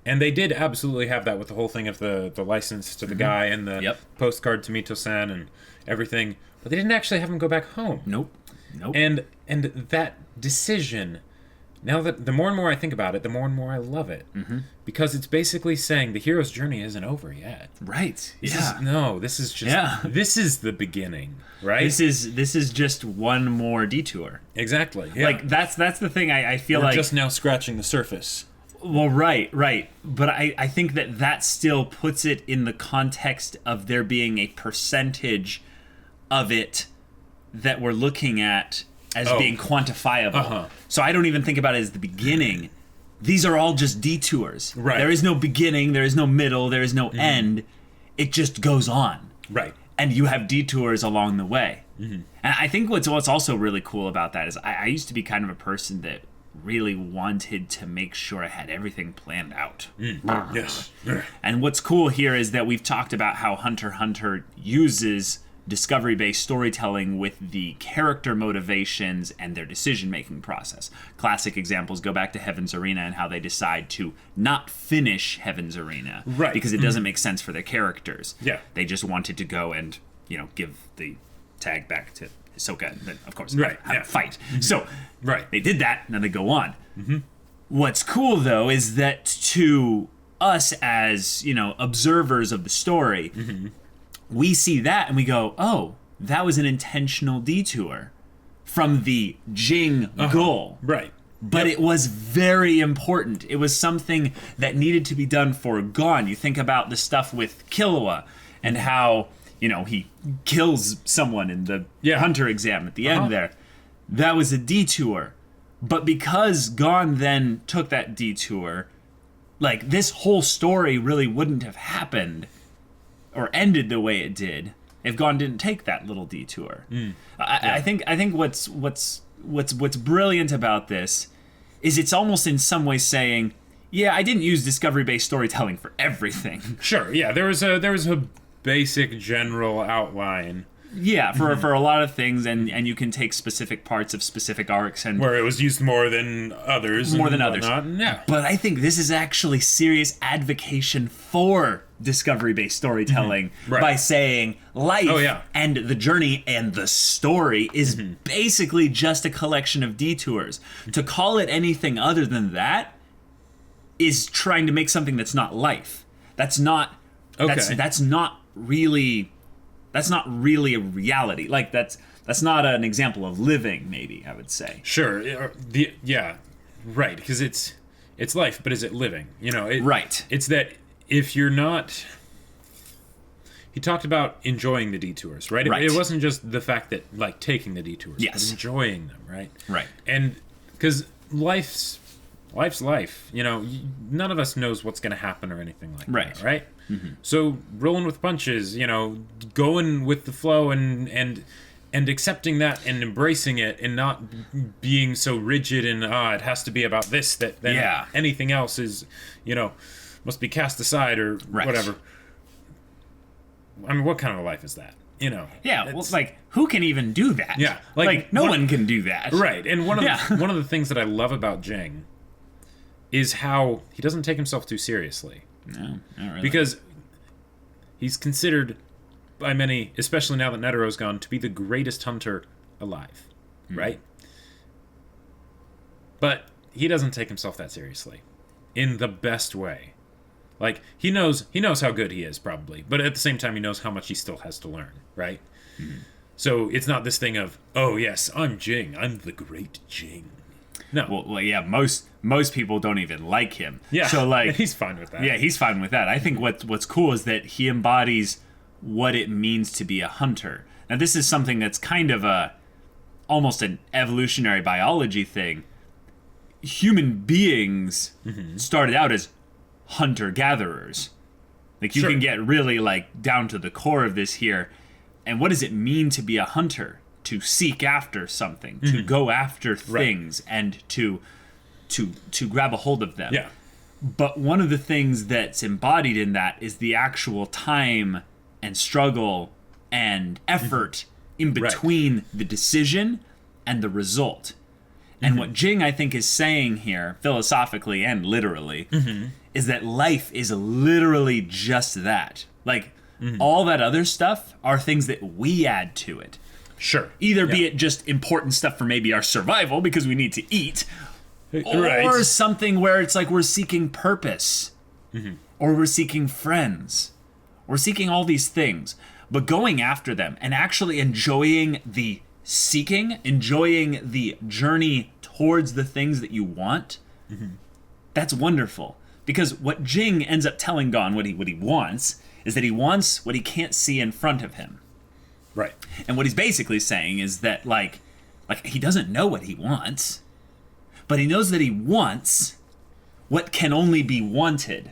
Speaker 2: And they did absolutely have that with the whole thing of the license to the guy and the postcard to Mito-san and everything, but they didn't actually have him go back home.
Speaker 1: Nope.
Speaker 2: And that decision, now that the more and more I think about it, the more and more I love it, because it's basically saying the hero's journey isn't over yet.
Speaker 1: Right.
Speaker 2: This is just this is the beginning, right?
Speaker 1: This is just one more detour.
Speaker 2: Exactly. Yeah.
Speaker 1: Like that's the thing. I feel
Speaker 2: We're
Speaker 1: like
Speaker 2: just now scratching the surface.
Speaker 1: Well, right. But I think that still puts it in the context of there being a percentage of it that we're looking at as being quantifiable. So I don't even think about it as the beginning. These are all just detours.
Speaker 2: Right.
Speaker 1: There is no beginning, there is no middle, there is no end. It just goes on.
Speaker 2: Right.
Speaker 1: And you have detours along the way. And I think what's also really cool about that is I used to be kind of a person that really wanted to make sure I had everything planned out.
Speaker 2: Yes.
Speaker 1: And what's cool here is that we've talked about how Hunter x Hunter uses discovery-based storytelling with the character motivations and their decision-making process. Classic examples go back to Heaven's Arena and how they decide to not finish Heaven's Arena.
Speaker 2: Right.
Speaker 1: Because it doesn't make sense for their characters.
Speaker 2: Yeah.
Speaker 1: They just wanted to go and, you know, give the tag back to Hisoka and then, of course,
Speaker 2: have
Speaker 1: a fight. So, they did that, and then they go on. What's cool, though, is that to us as, you know, observers of the story, we see that and we go, oh, that was an intentional detour from the Jing goal.
Speaker 2: Right.
Speaker 1: But it was very important. It was something that needed to be done for Gon. You think about the stuff with Killua and how he kills someone in the
Speaker 2: Yeah.
Speaker 1: hunter exam at the end there. That was a detour. But because Gon then took that detour, like, this whole story really wouldn't have happened or ended the way it did if Gon didn't take that little detour. I think what's brilliant about this is it's almost in some ways saying, yeah, I didn't use discovery-based storytelling for everything.
Speaker 2: Sure, yeah, there was a basic general outline.
Speaker 1: Yeah, for a lot of things, and you can take specific parts of specific arcs and
Speaker 2: where it was used more than others. Yeah.
Speaker 1: But I think this is actually serious advocation for discovery-based storytelling by saying life and the journey and the story is basically just a collection of detours. To call it anything other than that is trying to make something that's not life. That's not really a reality. Like, that's not an example of living, maybe, I would say.
Speaker 2: Sure. Right, because it's life, but is it living?
Speaker 1: Right.
Speaker 2: It's that if you're not... He talked about enjoying the detours, right?
Speaker 1: Right.
Speaker 2: It wasn't just the fact that, like, taking the detours,
Speaker 1: yes,
Speaker 2: but enjoying them, right?
Speaker 1: Right.
Speaker 2: And because life's life. None of us knows what's going to happen or anything like that, right? So rolling with punches, going with the flow and accepting that and embracing it and not being so rigid and it has to be about this that then anything else is, must be cast aside or whatever. I mean, what kind of a life is that? Yeah,
Speaker 1: well, it's like, who can even do that?
Speaker 2: Yeah,
Speaker 1: like no one can do that,
Speaker 2: right? And one of the things that I love about Jing is how he doesn't take himself too seriously.
Speaker 1: No, not really.
Speaker 2: Because he's considered by many, especially now that Netero's gone, to be the greatest hunter alive, right? But he doesn't take himself that seriously, in the best way. Like, he knows how good he is, probably, but at the same time, he knows how much he still has to learn, right? So it's not this thing of, oh yes, I'm Jing, I'm the great Jing. No.
Speaker 1: Well, yeah, most people don't even like him.
Speaker 2: Yeah,
Speaker 1: so, like,
Speaker 2: he's fine with that.
Speaker 1: Yeah, he's fine with that. I think what's cool is that he embodies what it means to be a hunter. Now, this is something that's kind of almost an evolutionary biology thing. Human beings started out as hunter-gatherers. Like, you can get really, like, down to the core of this here. And what does it mean to be a hunter? To seek after something, to go after things, and to grab a hold of them.
Speaker 2: Yeah.
Speaker 1: But one of the things that's embodied in that is the actual time and struggle and effort in between the decision and the result. And what Jing, I think, is saying here, philosophically and literally, is that life is literally just that. Like, all that other stuff are things that we add to it.
Speaker 2: Sure.
Speaker 1: Either be it just important stuff for maybe our survival because we need to eat, or something where it's like we're seeking purpose, or we're seeking friends, we're seeking all these things, but going after them and actually enjoying the seeking, enjoying the journey towards the things that you want, that's wonderful. Because what Jing ends up telling Gon what he wants is that he wants what he can't see in front of him.
Speaker 2: Right.
Speaker 1: And what he's basically saying is that, like he doesn't know what he wants, but he knows that he wants what can only be wanted.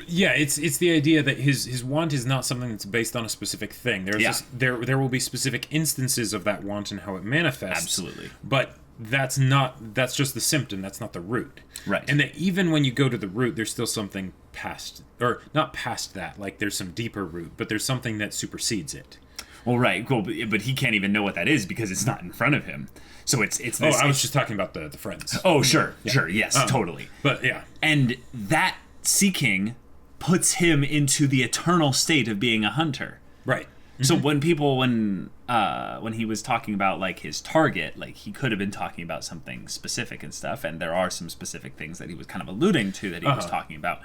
Speaker 2: Yeah, it's the idea that his want is not something that's based on a specific thing. There will be specific instances of that want and how it manifests.
Speaker 1: Absolutely.
Speaker 2: But that's just the symptom, that's not the root.
Speaker 1: Right.
Speaker 2: And that even when you go to the root, there's still something past, or not past that, like there's some deeper root, but there's something that supersedes it.
Speaker 1: Well, right, cool, but he can't even know what that is because it's not in front of him. So it's this.
Speaker 2: I was just talking about the friends.
Speaker 1: Oh, sure, yes, totally.
Speaker 2: But yeah,
Speaker 1: and that seeking puts him into the eternal state of being a hunter.
Speaker 2: Right.
Speaker 1: So when he was talking about, like, his target, like, he could have been talking about something specific and stuff, and there are some specific things that he was kind of alluding to that he was talking about.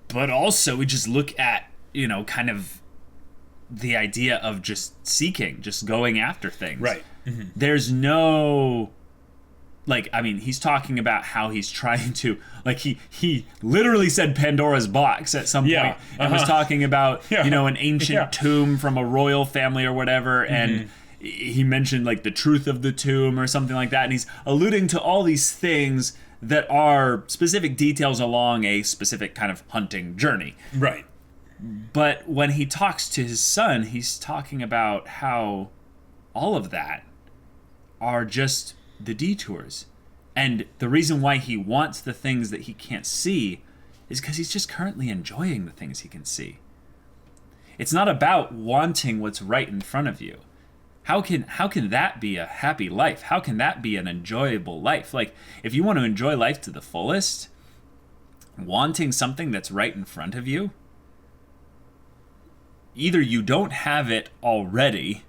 Speaker 1: But also, we just look at, kind of the idea of just seeking, just going after things.
Speaker 2: Right.
Speaker 1: There's no like, I mean, he's talking about how he's trying to, like, he literally said Pandora's box at some point, and was talking about, you know, an ancient tomb from a royal family or whatever, and he mentioned, like, the truth of the tomb or something like that, and he's alluding to all these things that are specific details along a specific kind of hunting journey.
Speaker 2: Right.
Speaker 1: But when he talks to his son, he's talking about how all of that are just the detours. And the reason why he wants the things that he can't see is because he's just currently enjoying the things he can see. It's not about wanting what's right in front of you. How can that be a happy life? How can that be an enjoyable life? Like, if you want to enjoy life to the fullest, wanting something that's right in front of you, either you don't have it already,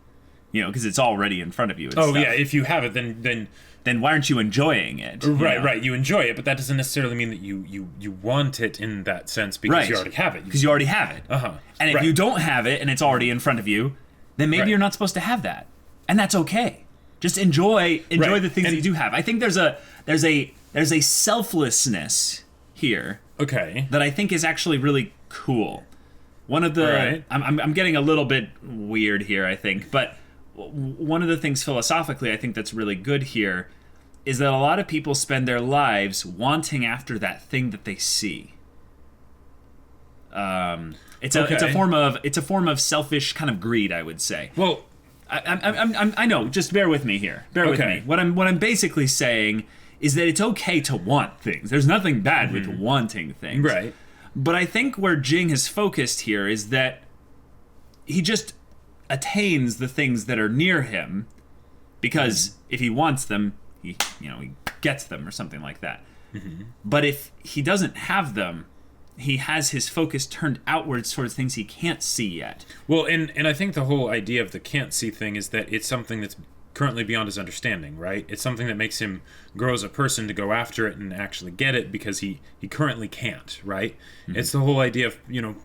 Speaker 1: you know, because it's already in front of you. And stuff.
Speaker 2: Yeah, if you have it, then
Speaker 1: why aren't you enjoying it?
Speaker 2: Right. You enjoy it, but that doesn't necessarily mean that you want it in that sense because you already have it.
Speaker 1: Because you already have it. And if you don't have it and it's already in front of you, then maybe you're not supposed to have that, and that's okay. Just enjoy the things that you do have. I think there's a selflessness here.
Speaker 2: Okay.
Speaker 1: That I think is actually really cool. One of the I'm getting a little bit weird here, I think, but one of the things philosophically I think that's really good here is that a lot of people spend their lives wanting after that thing that they see. It's a form of selfish kind of greed, I would say.
Speaker 2: Well,
Speaker 1: I know. Just bear with me here. Bear with me. What I'm basically saying is that it's okay to want things. There's nothing bad with wanting things.
Speaker 2: Right.
Speaker 1: But I think where Jing has focused here is that he just attains the things that are near him because if he wants them, he gets them or something like that. But if he doesn't have them, he has his focus turned outwards towards things he can't see yet.
Speaker 2: Well, and I think the whole idea of the can't see thing is that it's something that's currently beyond his understanding, right? It's something that makes him grow as a person to go after it and actually get it because he currently can't, right? It's the whole idea of,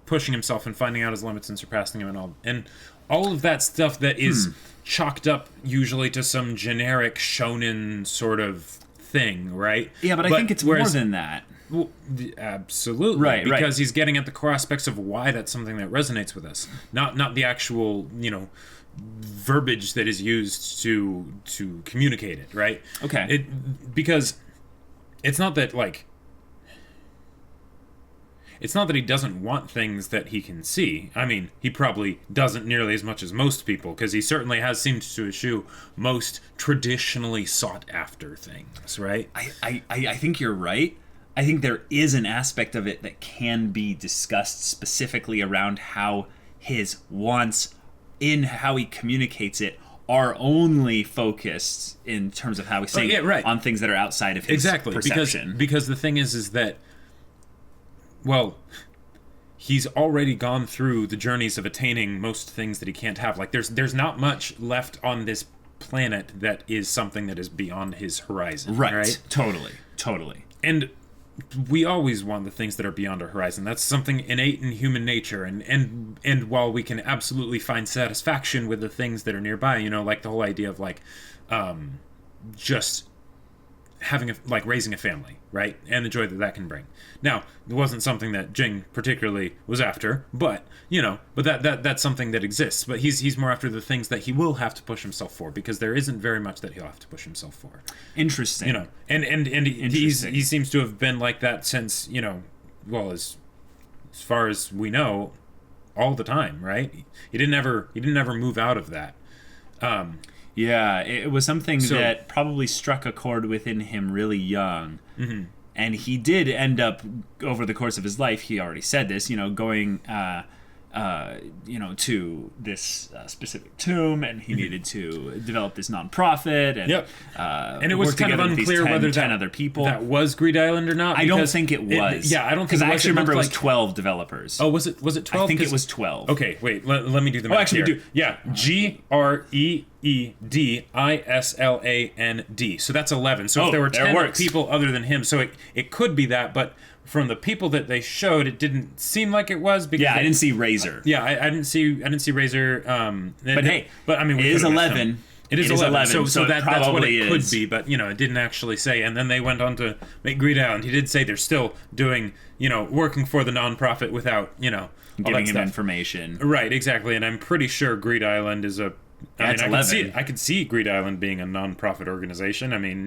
Speaker 2: pushing himself and finding out his limits and surpassing them and all of that stuff that is chalked up usually to some generic shonen sort of thing, right?
Speaker 1: Yeah, but I think it's more than that.
Speaker 2: Well, absolutely,
Speaker 1: right,
Speaker 2: because he's getting at the core aspects of why that's something that resonates with us, not the actual, verbiage that is used to communicate it, right?
Speaker 1: Okay.
Speaker 2: Because it's not that he doesn't want things that he can see. I mean, he probably doesn't nearly as much as most people, because he certainly has seemed to eschew most traditionally sought after things, right?
Speaker 1: I think you're right. I think there is an aspect of it that can be discussed specifically around how his wants, in how he communicates it, are only focused in terms of how he's saying it on things that are outside of his perception.
Speaker 2: Because the thing is that, well, he's already gone through the journeys of attaining most things that he can't have. Like, there's not much left on this planet that is something that is beyond his horizon. Right?
Speaker 1: Totally.
Speaker 2: And we always want the things that are beyond our horizon. That's something innate in human nature. And while we can absolutely find satisfaction with the things that are nearby, like the whole idea of just having raising a family, right? And the joy that can bring. Now, it wasn't something that Jing particularly was after, but that's something that exists. But he's more after the things that he will have to push himself for, because there isn't very much that he'll have to push himself for.
Speaker 1: Interesting.
Speaker 2: And he seems to have been like that since, well, as far as we know, all the time, right? He didn't ever move out of that.
Speaker 1: Yeah, it was something that probably struck a chord within him really young. And he did end up, over the course of his life, he already said this, going, to this specific tomb, and he needed to develop this nonprofit. And,
Speaker 2: and it was kind of unclear whether
Speaker 1: 10 other people.
Speaker 2: That was Greed Island or not.
Speaker 1: I don't think it was.
Speaker 2: I don't think
Speaker 1: because I actually remember it was 12 developers.
Speaker 2: Oh, was it 12?
Speaker 1: I think it was 12.
Speaker 2: Okay, wait, let me do the math.
Speaker 1: Oh, actually, we do.
Speaker 2: Yeah, GREEDISLAND. So that's 11. So if there were 10 people other than him, so it could be that, but from the people that they showed, it didn't seem like it was. Because
Speaker 1: I didn't see Razor.
Speaker 2: I didn't see Razor.
Speaker 1: But I mean, it is 11.
Speaker 2: It is 11, so
Speaker 1: that's
Speaker 2: what it could be, but, it didn't actually say. And then they went on to make Greed Island. He did say they're still doing, working for the nonprofit without,
Speaker 1: giving him information.
Speaker 2: Right, exactly. And I'm pretty sure Greed Island is
Speaker 1: I
Speaker 2: could see Greed Island being a nonprofit organization. I mean,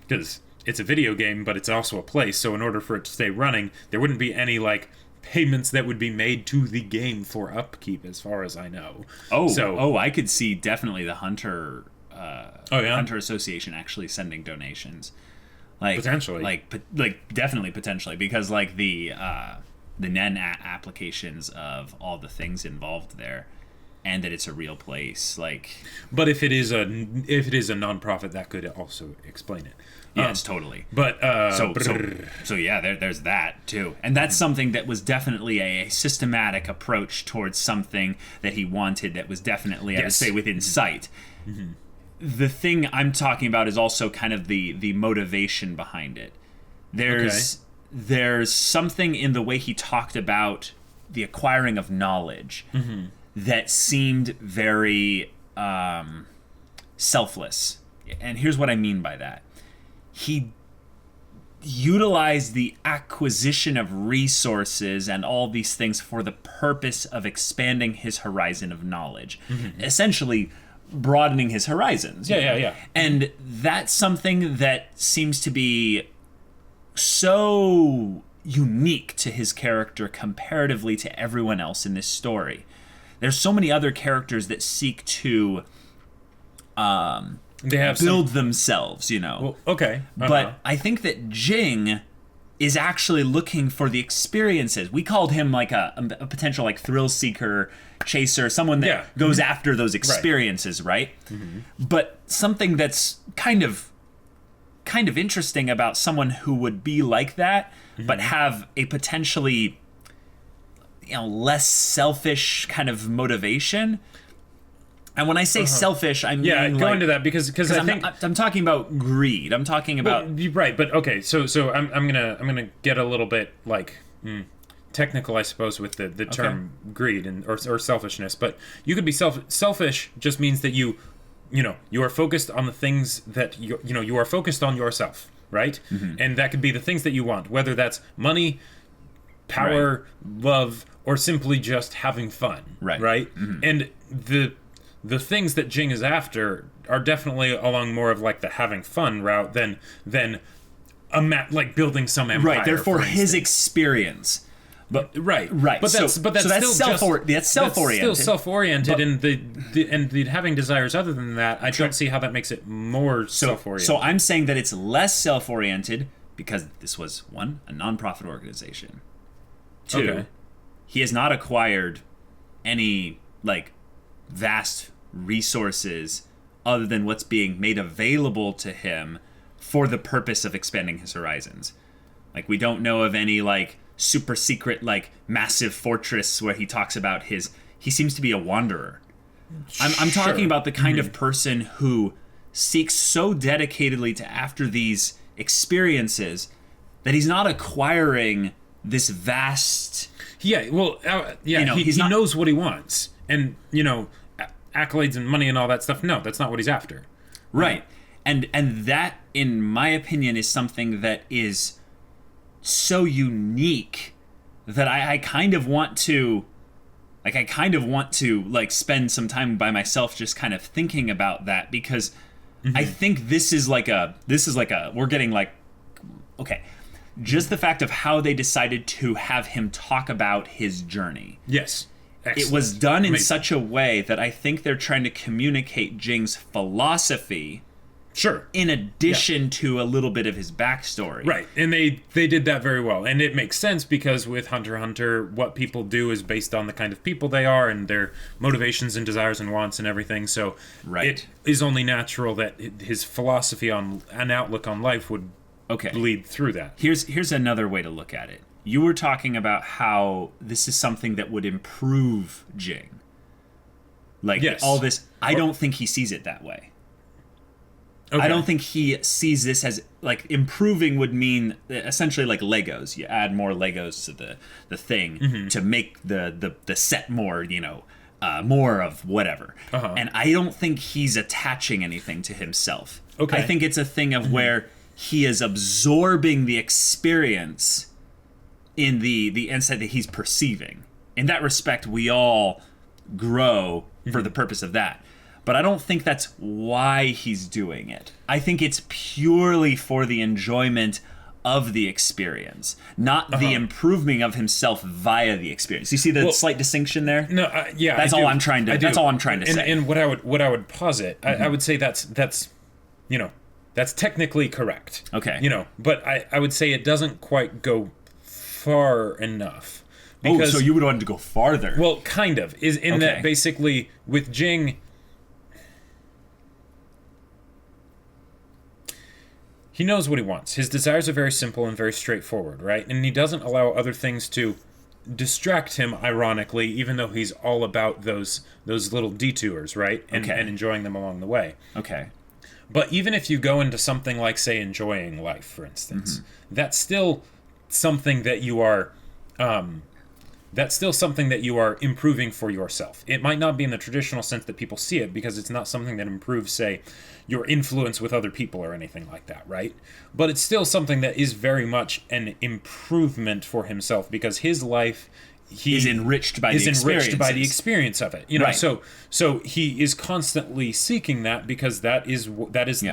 Speaker 2: because it's a video game, but it's also a place. So in order for it to stay running, there wouldn't be any, payments that would be made to the game for upkeep, as far as I know.
Speaker 1: I could see definitely the Hunter Hunter Association actually sending donations,
Speaker 2: potentially,
Speaker 1: definitely potentially, because the NEN applications of all the things involved there, and that it's a real place.
Speaker 2: But if it is a nonprofit, that could also explain it.
Speaker 1: Yes, totally.
Speaker 2: But
Speaker 1: so yeah, there's that too, and that's something that was definitely a systematic approach towards something that he wanted. That was definitely, I would say, within sight. Mm-hmm. The thing I'm talking about is also kind of the motivation behind it. There's something in the way he talked about the acquiring of knowledge that seemed very selfless, and here's what I mean by that. He utilized the acquisition of resources and all these things for the purpose of expanding his horizon of knowledge, essentially broadening his horizons.
Speaker 2: Yeah.
Speaker 1: And that's something that seems to be so unique to his character comparatively to everyone else in this story. There's so many other characters that seek to
Speaker 2: they have
Speaker 1: build themselves,
Speaker 2: Well, okay.
Speaker 1: But I think that Jing is actually looking for the experiences. We called him a potential thrill seeker, chaser, someone that goes after those experiences, right? Mm-hmm. But something that's kind of interesting about someone who would be like that, but have a potentially less selfish kind of motivation. And when I say selfish, I mean
Speaker 2: go into that because I think
Speaker 1: I'm talking about greed. I'm talking about
Speaker 2: right, but okay. So I'm gonna get a little bit technical, I suppose, with the term greed or selfishness. But you could be selfish. Just means that you are focused on the things that you are focused on yourself, right? Mm-hmm. And that could be the things that you want, whether that's money, power, love, or simply just having fun, right? Mm-hmm. And the things that Jing is after are definitely along more of the having fun route than building some empire.
Speaker 1: Right, they're for his experience. But
Speaker 2: right.
Speaker 1: But that's self-oriented.
Speaker 2: That's still self-oriented, and the having desires other than that, I don't see how that makes it more self-oriented.
Speaker 1: So I'm saying that it's less self-oriented because this was, one, a non-profit organization. Two, he has not acquired any vast resources other than what's being made available to him for the purpose of expanding his horizons. We don't know of any super secret massive fortress where he talks about he seems to be a wanderer. I'm talking about the kind of person who seeks so dedicatedly to after these experiences that he's not acquiring this vast
Speaker 2: he knows what he wants, and accolades and money and all that stuff. No, that's not what he's after.
Speaker 1: Right. And that, in my opinion, is something that is so unique that I kind of want to spend some time by myself just kind of thinking about that, because I think this is we're getting just the fact of how they decided to have him talk about his journey.
Speaker 2: Yes. Excellent.
Speaker 1: It was done in such a way that I think they're trying to communicate Jing's philosophy, in addition to a little bit of his backstory.
Speaker 2: Right, and they did that very well. And it makes sense because with HunterxHunter, what people do is based on the kind of people they are and their motivations and desires and wants and everything. So it is only natural that his philosophy on an outlook on life would lead through that.
Speaker 1: Here's another way to look at it. You were talking about how this is something that would improve Jing. All this, I don't think he sees it that way. I don't think he sees this as improving would mean essentially Legos. You add more Legos to the thing to make the set more more of whatever.
Speaker 2: Uh-huh.
Speaker 1: And I don't think he's attaching anything to himself.
Speaker 2: Okay.
Speaker 1: I think it's a thing of where he is absorbing the experience in the insight that he's perceiving. In that respect, we all grow for the purpose of that. But I don't think that's why he's doing it. I think it's purely for the enjoyment of the experience, not the improving of himself via the experience. You see the slight distinction there?
Speaker 2: No, yeah,
Speaker 1: that's all I'm trying to. That's all I'm trying to say.
Speaker 2: And what I would posit, I would say that's technically correct.
Speaker 1: Okay.
Speaker 2: But I would say it doesn't quite go far enough. Because,
Speaker 1: so you would want to go farther?
Speaker 2: Well, kind of. Is in that basically with Jing, he knows what he wants. His desires are very simple and very straightforward, right? And he doesn't allow other things to distract him, ironically, even though he's all about those little detours, right? And enjoying them along the way.
Speaker 1: Okay.
Speaker 2: But even if you go into something like, say, enjoying life, for instance, that's still something that you are... that's still something that you are improving for yourself. It might not be in the traditional sense that people see it, because it's not something that improves, say, your influence with other people or anything like that, right? But it's still something that is very much an improvement for himself, because his life
Speaker 1: is enriched by the
Speaker 2: experience of it.
Speaker 1: Right.
Speaker 2: So he is constantly seeking that, because that is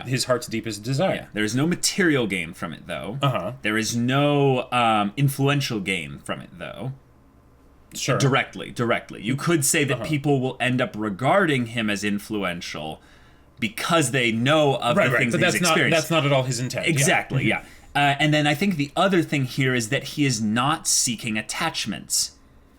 Speaker 2: his heart's deepest desire.
Speaker 1: Yeah. There is no material gain from it, though. There is no influential gain from it, though.
Speaker 2: Sure.
Speaker 1: Directly. You could say that people will end up regarding him as influential because they know of the things that he's experienced.
Speaker 2: That's not at all his intent.
Speaker 1: Exactly, yeah. And then I think the other thing here is that he is not seeking attachments.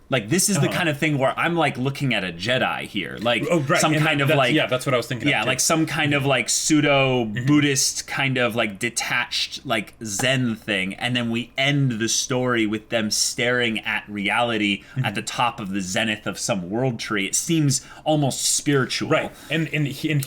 Speaker 1: Like, this is the kind of thing where I'm, like, looking at a Jedi here. Like, some kind of, like...
Speaker 2: Yeah, that's what I was thinking.
Speaker 1: Yeah, like some kind of, like, pseudo-Buddhist kind of, like, detached, like, Zen thing. And then we end the story with them staring at reality at the top of the zenith of some world tree. It seems almost spiritual.
Speaker 2: Right. And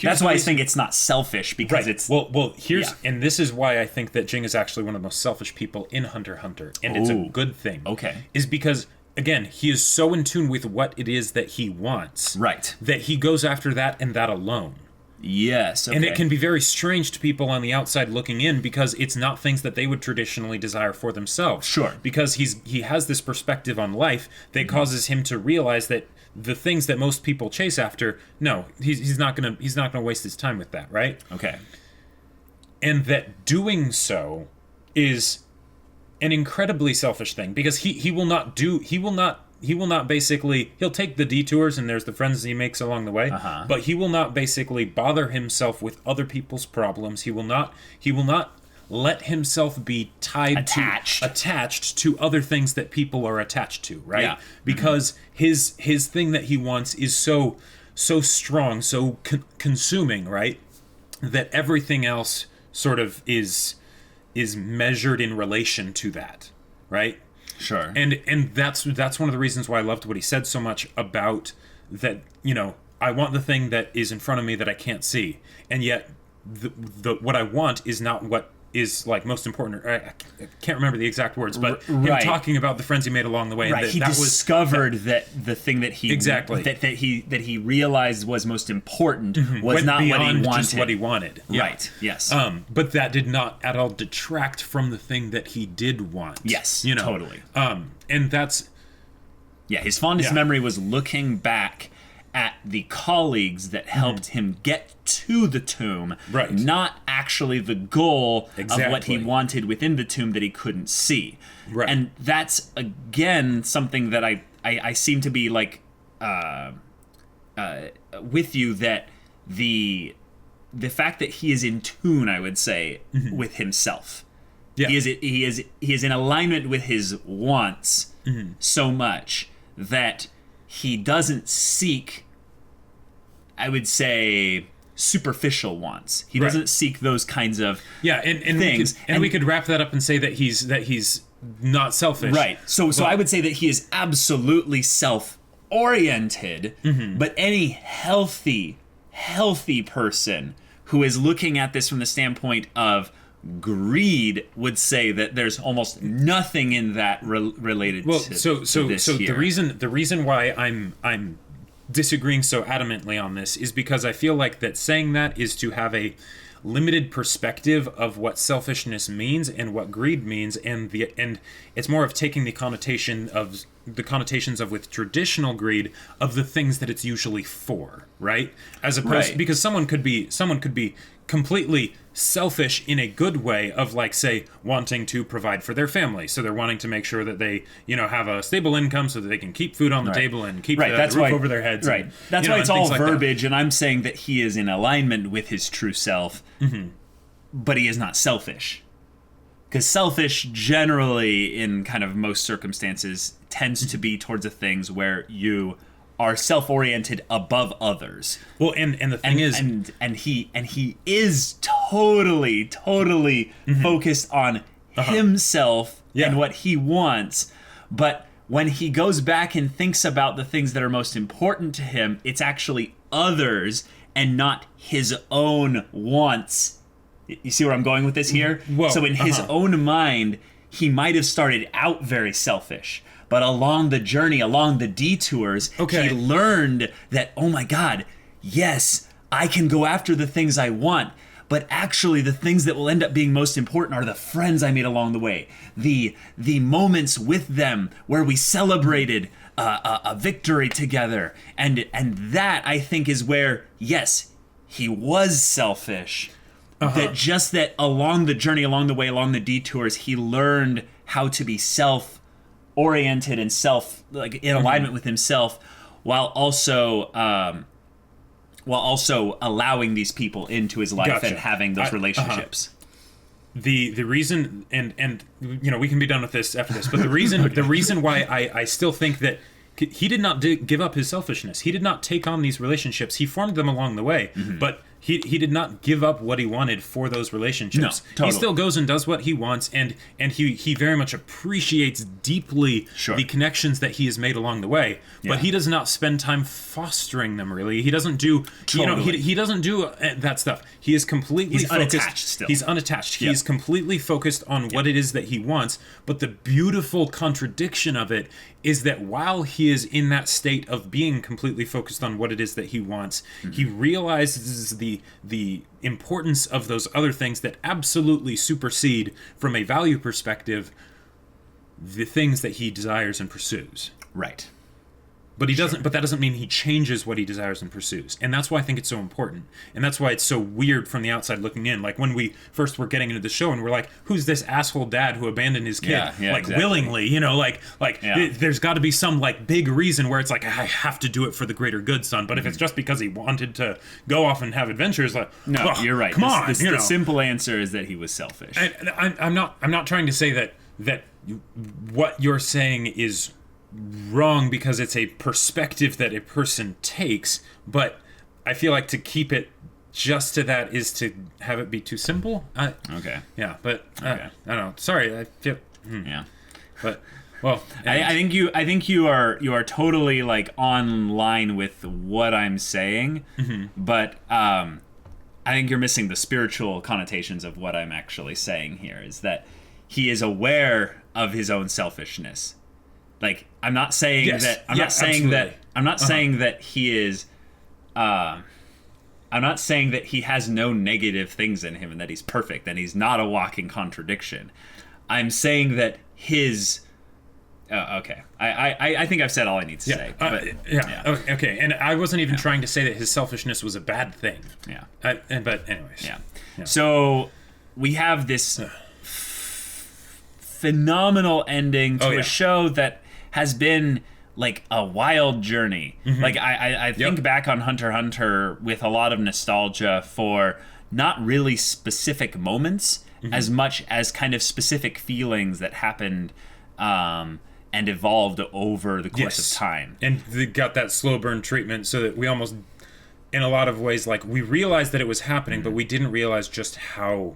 Speaker 1: that's why I think it's not selfish, because it's...
Speaker 2: Well, here's... Yeah. And this is why I think that Jing is actually one of the most selfish people in Hunter x Hunter. And it's a good thing.
Speaker 1: Okay.
Speaker 2: Is because... Again, he is so in tune with what it is that he wants.
Speaker 1: Right.
Speaker 2: That he goes after that and that alone.
Speaker 1: Yes. Okay.
Speaker 2: And it can be very strange to people on the outside looking in, because it's not things that they would traditionally desire for themselves.
Speaker 1: Sure.
Speaker 2: Because he has this perspective on life that causes him to realize that the things that most people chase after, no, he's not gonna waste his time with that, right?
Speaker 1: Okay.
Speaker 2: And that doing so is an incredibly selfish thing, because he will not basically, he'll take the detours, and there's the friends he makes along the way, but he will not basically bother himself with other people's problems. He will not let himself be attached to other things that people are attached to, right?
Speaker 1: Yeah.
Speaker 2: Because his thing that he wants is so strong, so consuming, right? That everything else sort of is measured in relation to that, right?
Speaker 1: Sure.
Speaker 2: And that's one of the reasons why I loved what he said so much about that. I want the thing that is in front of me that I can't see, and yet the what I want is not what is, like, most important. I can't remember the exact words, but him talking about the friends he made along the way.
Speaker 1: Right. He discovered that the thing that he that he realized was most important was
Speaker 2: went
Speaker 1: not what he
Speaker 2: beyond
Speaker 1: wanted.
Speaker 2: just what he wanted. Yeah.
Speaker 1: Right. Yes.
Speaker 2: But that did not at all detract from the thing that he did want.
Speaker 1: Yes. Totally.
Speaker 2: And that's...
Speaker 1: Yeah, his fondest memory was looking back at the colleagues that helped him get to the tomb,
Speaker 2: right?
Speaker 1: Not actually the goal of what he wanted within the tomb that he couldn't see.
Speaker 2: Right.
Speaker 1: And that's, again, something that I seem to be, like, with you, that the fact that he is in tune, I would say, with himself. Yeah. He is in alignment with his wants so much that he doesn't seek, I would say, superficial wants. He doesn't seek those kinds of things.
Speaker 2: We could wrap that up and say that he's not selfish.
Speaker 1: Right. So I would say that he is absolutely self-oriented, but any healthy person who is looking at this from the standpoint of greed would say that there's almost nothing in that related to this here.
Speaker 2: The reason why I'm disagreeing so adamantly on this is because I feel like that saying that is to have a limited perspective of what selfishness means and what greed means, and it's more of taking the connotations of with traditional greed of the things that it's usually for, right? As opposed because someone could be completely selfish in a good way of, like, say, wanting to provide for their family, so they're wanting to make sure that they have a stable income so that they can keep food on the table and keep the roof over their heads,
Speaker 1: that's why it's all verbiage, and I'm saying that he is in alignment with his true self, but he is not selfish, because selfish generally in kind of most circumstances tends to be towards the things where you are self-oriented above others.
Speaker 2: Well, and the thing is,
Speaker 1: he is totally focused on himself and what he wants. But when he goes back and thinks about the things that are most important to him, it's actually others and not his own wants. You see where I'm going with this here?
Speaker 2: Whoa,
Speaker 1: so in his own mind, he might have started out very selfish. But along the journey, along the detours, he learned that, oh my God, yes, I can go after the things I want. But actually, the things that will end up being most important are the friends I made along the way. The moments with them where we celebrated a victory together. And that, I think, is where, yes, he was selfish. That along the journey, along the way, along the detours, he learned how to be self-oriented and in alignment with himself, while also allowing these people into his life and having those relationships.
Speaker 2: The reason, and we can be done with this after this, but the reason why I still think that he did not give up his selfishness. He did not take on these relationships. He formed them along the way, but he did not give up what he wanted for those relationships. No, totally. He still goes and does what he wants, and he very much appreciates deeply the connections that he has made along the way. But he does not spend time fostering them. Really, he doesn't do he doesn't do that stuff. He is completely focused.
Speaker 1: Unattached still.
Speaker 2: He's unattached. He is completely focused on what it is that he wants. But the beautiful contradiction of it is that while he is in that state of being completely focused on what it is that he wants, he realizes the importance of those other things that absolutely supersede, from a value perspective, the things that he desires and pursues.
Speaker 1: Right.
Speaker 2: But he doesn't. But that doesn't mean he changes what he desires and pursues, and that's why I think it's so important, and that's why it's so weird from the outside looking in. Like when we first were getting into the show, and we're like, "Who's this asshole dad who abandoned his kid willingly?" There's got to be some big reason where it's like, I have to do it for the greater good, son. But if it's just because he wanted to go off and have adventures,
Speaker 1: you're right.
Speaker 2: Come on,
Speaker 1: the simple answer is that he was selfish.
Speaker 2: And I'm not trying to say that what you're saying is wrong because it's a perspective that a person takes, but I feel like to keep it just to that is to have it be too simple.
Speaker 1: Okay.
Speaker 2: Yeah, but I don't know. Sorry, I feel.
Speaker 1: Yeah.
Speaker 2: But well,
Speaker 1: I think you are totally on line with what I'm saying, but I think you're missing the spiritual connotations of what I'm actually saying here. Is that he is aware of his own selfishness. I'm not saying that. I'm not saying that. I'm not saying that he is. I'm not saying that he has no negative things in him and that he's perfect and he's not a walking contradiction. I'm saying that his. Okay. I think I've said all I need to say. But,
Speaker 2: Okay. And I wasn't even trying to say that his selfishness was a bad thing.
Speaker 1: Yeah.
Speaker 2: But anyways.
Speaker 1: Yeah. So we have this phenomenal ending to a show that has been a wild journey. I think back on HunterxHunter with a lot of nostalgia for not really specific moments as much as kind of specific feelings that happened and evolved over the course of time.
Speaker 2: And they got that slow burn treatment so that we almost, in a lot of ways, we realized that it was happening, but we didn't realize just how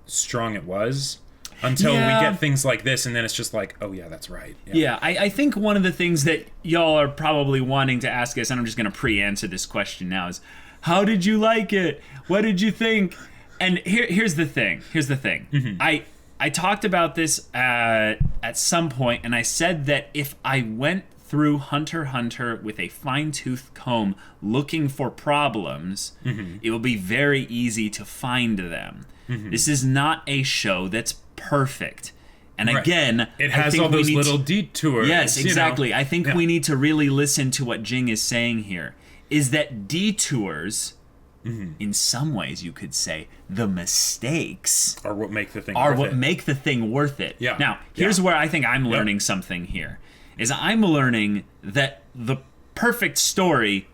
Speaker 2: strong it was. Until we get things like this, and then it's just oh yeah, that's right.
Speaker 1: Yeah, I think one of the things that y'all are probably wanting to ask us, and I'm just going to pre-answer this question now, is how did you like it? What did you think? And here's the thing. I talked about this at some point, and I said that if I went through Hunter x Hunter with a fine-tooth comb looking for problems, it will be very easy to find them. This is not a show that's perfect. And again,
Speaker 2: it has all those little detours.
Speaker 1: Yes, exactly. I think we need to really listen to what Jing is saying here, is that detours, in some ways you could say, the mistakes
Speaker 2: are what make the thing
Speaker 1: worth it.
Speaker 2: Yeah.
Speaker 1: Now, here's where I think I'm learning something here, is I'm learning that the perfect story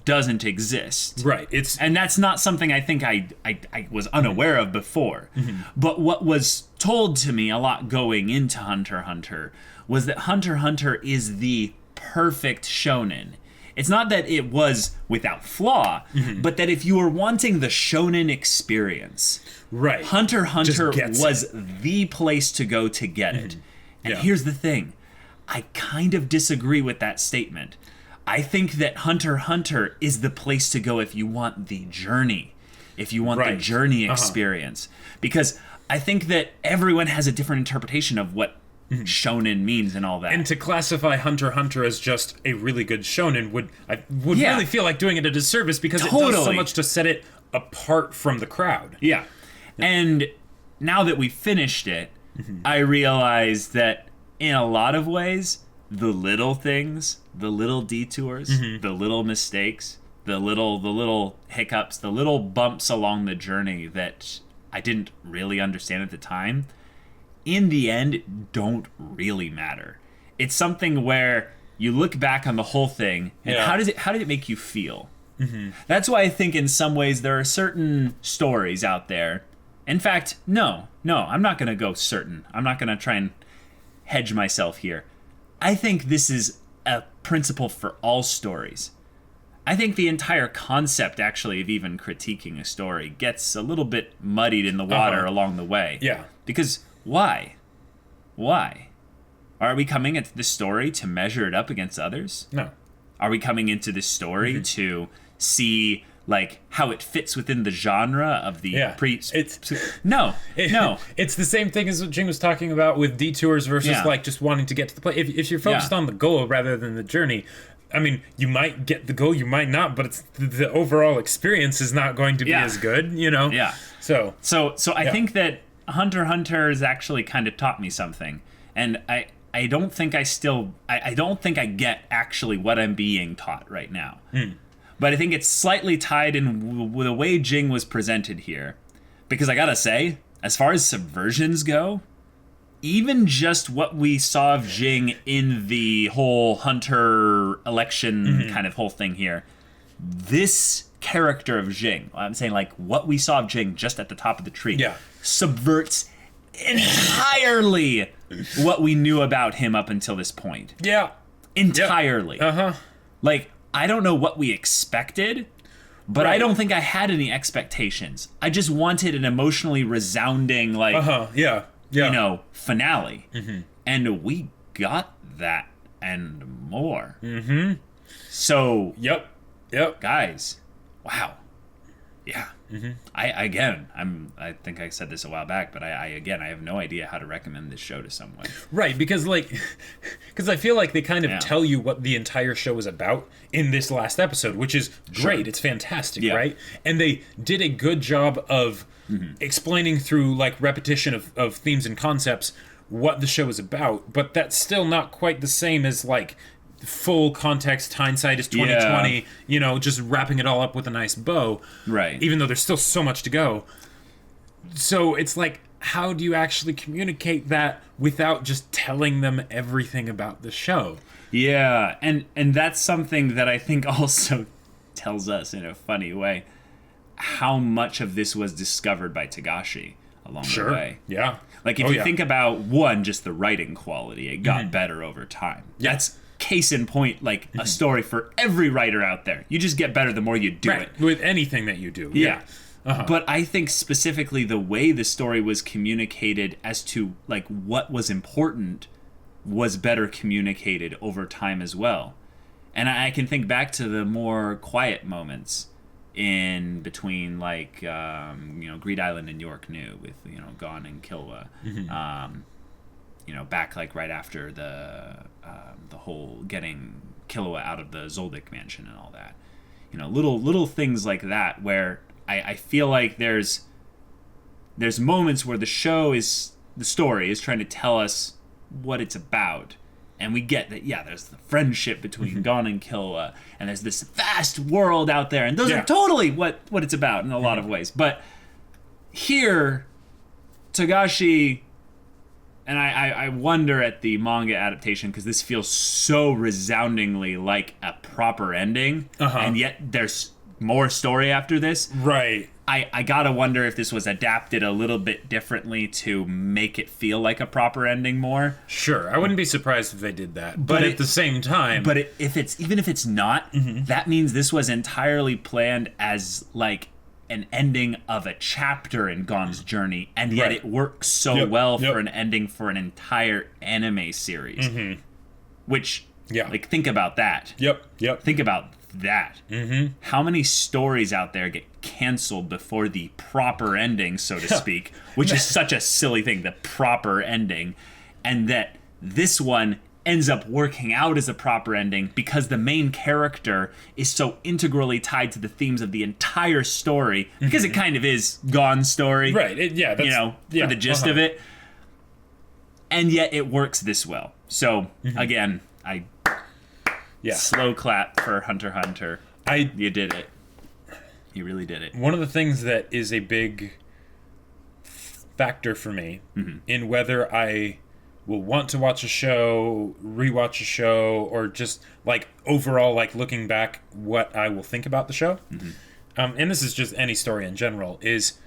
Speaker 1: doesn't exist.
Speaker 2: Right.
Speaker 1: And that's not something I think I was unaware of before. But what was told to me a lot going into Hunter x Hunter was that Hunter x Hunter is the perfect shonen. It's not that it was without flaw, but that if you were wanting the shonen experience, Hunter x Hunter was the place to go to get it. And here's the thing. I kind of disagree with that statement. I think that Hunter x Hunter is the place to go if you want the journey, if you want the journey experience. Because I think that everyone has a different interpretation of what shonen means and all that.
Speaker 2: And to classify Hunter x Hunter as just a really good shonen would really feel like doing it a disservice, because it does so much to set it apart from the crowd.
Speaker 1: Yeah. And now that we finished it, I realized that in a lot of ways, the little things, the little detours, the little mistakes, the little hiccups, the little bumps along the journey that I didn't really understand at the time, in the end, don't really matter. It's something where you look back on the whole thing, and how did it make you feel? That's why I think in some ways there are certain stories out there. In fact, no, I'm not going to go certain. I'm not going to try and hedge myself here. I think this is a principle for all stories. I think the entire concept, actually, of even critiquing a story gets a little bit muddied in the water along the way.
Speaker 2: Yeah.
Speaker 1: Because why? Why? Are we coming into this story to measure it up against others?
Speaker 2: No.
Speaker 1: Are we coming into this story to see, like, how it fits within the genre of the No.
Speaker 2: It's the same thing as what Jing was talking about with detours versus like just wanting to get to the place. If you're focused on the goal rather than the journey, I mean, you might get the goal, you might not, but it's the overall experience is not going to be as good, you know?
Speaker 1: Yeah.
Speaker 2: So
Speaker 1: I think that Hunter x Hunter has actually kind of taught me something. And I don't think I don't think I get actually what I'm being taught right now. But I think it's slightly tied in with the way Jing was presented here. Because I gotta say, as far as subversions go, even just what we saw of Jing in the whole Hunter election kind of whole thing here, this character of Jing, I'm saying like what we saw of Jing just at the top of the tree, subverts entirely what we knew about him up until this point.
Speaker 2: Yeah.
Speaker 1: Entirely. Like, I don't know what we expected, but I don't think I had any expectations. I just wanted an emotionally resounding, like, you know, finale. And we got that and more. So, guys, wow. Yeah. I think I said this a while back, but I have no idea how to recommend this show to someone.
Speaker 2: Right, because I feel like they kind of tell you what the entire show is about in this last episode, which is great. It's fantastic, right? And they did a good job of explaining through like repetition of themes and concepts what the show is about, but that's still not quite the same as like full context, hindsight is 2020, you know, just wrapping it all up with a nice bow. Right. Even though there's still so much to go. So it's like, how do you actually communicate that without just telling them everything about the show?
Speaker 1: Yeah, and that's something that I think also tells us in a funny way how much of this was discovered by Togashi along the way.
Speaker 2: Yeah.
Speaker 1: Like if you think about one, just the writing quality, it got better over time. That's case in point, like a story for every writer out there. You just get better the more you do it.
Speaker 2: With anything that you do.
Speaker 1: But I think specifically the way the story was communicated as to like what was important was better communicated over time as well. And I can think back to the more quiet moments in between, like, you know, Greed Island and York New with, you know, Gon and Killua. back like right after the whole getting Killua out of the Zoldyck mansion and all that. Little things like that where I feel like there's moments where the story is trying to tell us what it's about. And we get that, there's the friendship between Gon and Killua, and there's this vast world out there, and those are totally what it's about in a lot of ways. But here, Togashi, and I wonder at the manga adaptation, because this feels so resoundingly like a proper ending, and yet there's more story after this.
Speaker 2: Right.
Speaker 1: I gotta wonder if this was adapted a little bit differently to make it feel like a proper ending more.
Speaker 2: Sure, I wouldn't be surprised if they did that. But at the same time...
Speaker 1: But even if it's not, that means this was entirely planned as, like, an ending of a chapter in Gon's journey, and yet it works so well for an ending for an entire anime series. Which, like, think about that.
Speaker 2: Yep.
Speaker 1: Think about that. How many stories out there get canceled before the proper ending, so to speak, which is such a silly thing, the proper ending, and that this one ends up working out as a proper ending because the main character is so integrally tied to the themes of the entire story, because it kind of is Gon's story,
Speaker 2: right?
Speaker 1: For the gist of it, and yet it works this well. So again, slow clap for Hunter. You did it. You really did it.
Speaker 2: One of the things that is a big factor for me in whether I will want to watch a show, rewatch a show, or just like overall like looking back what I will think about the show, and this is just any story in general, is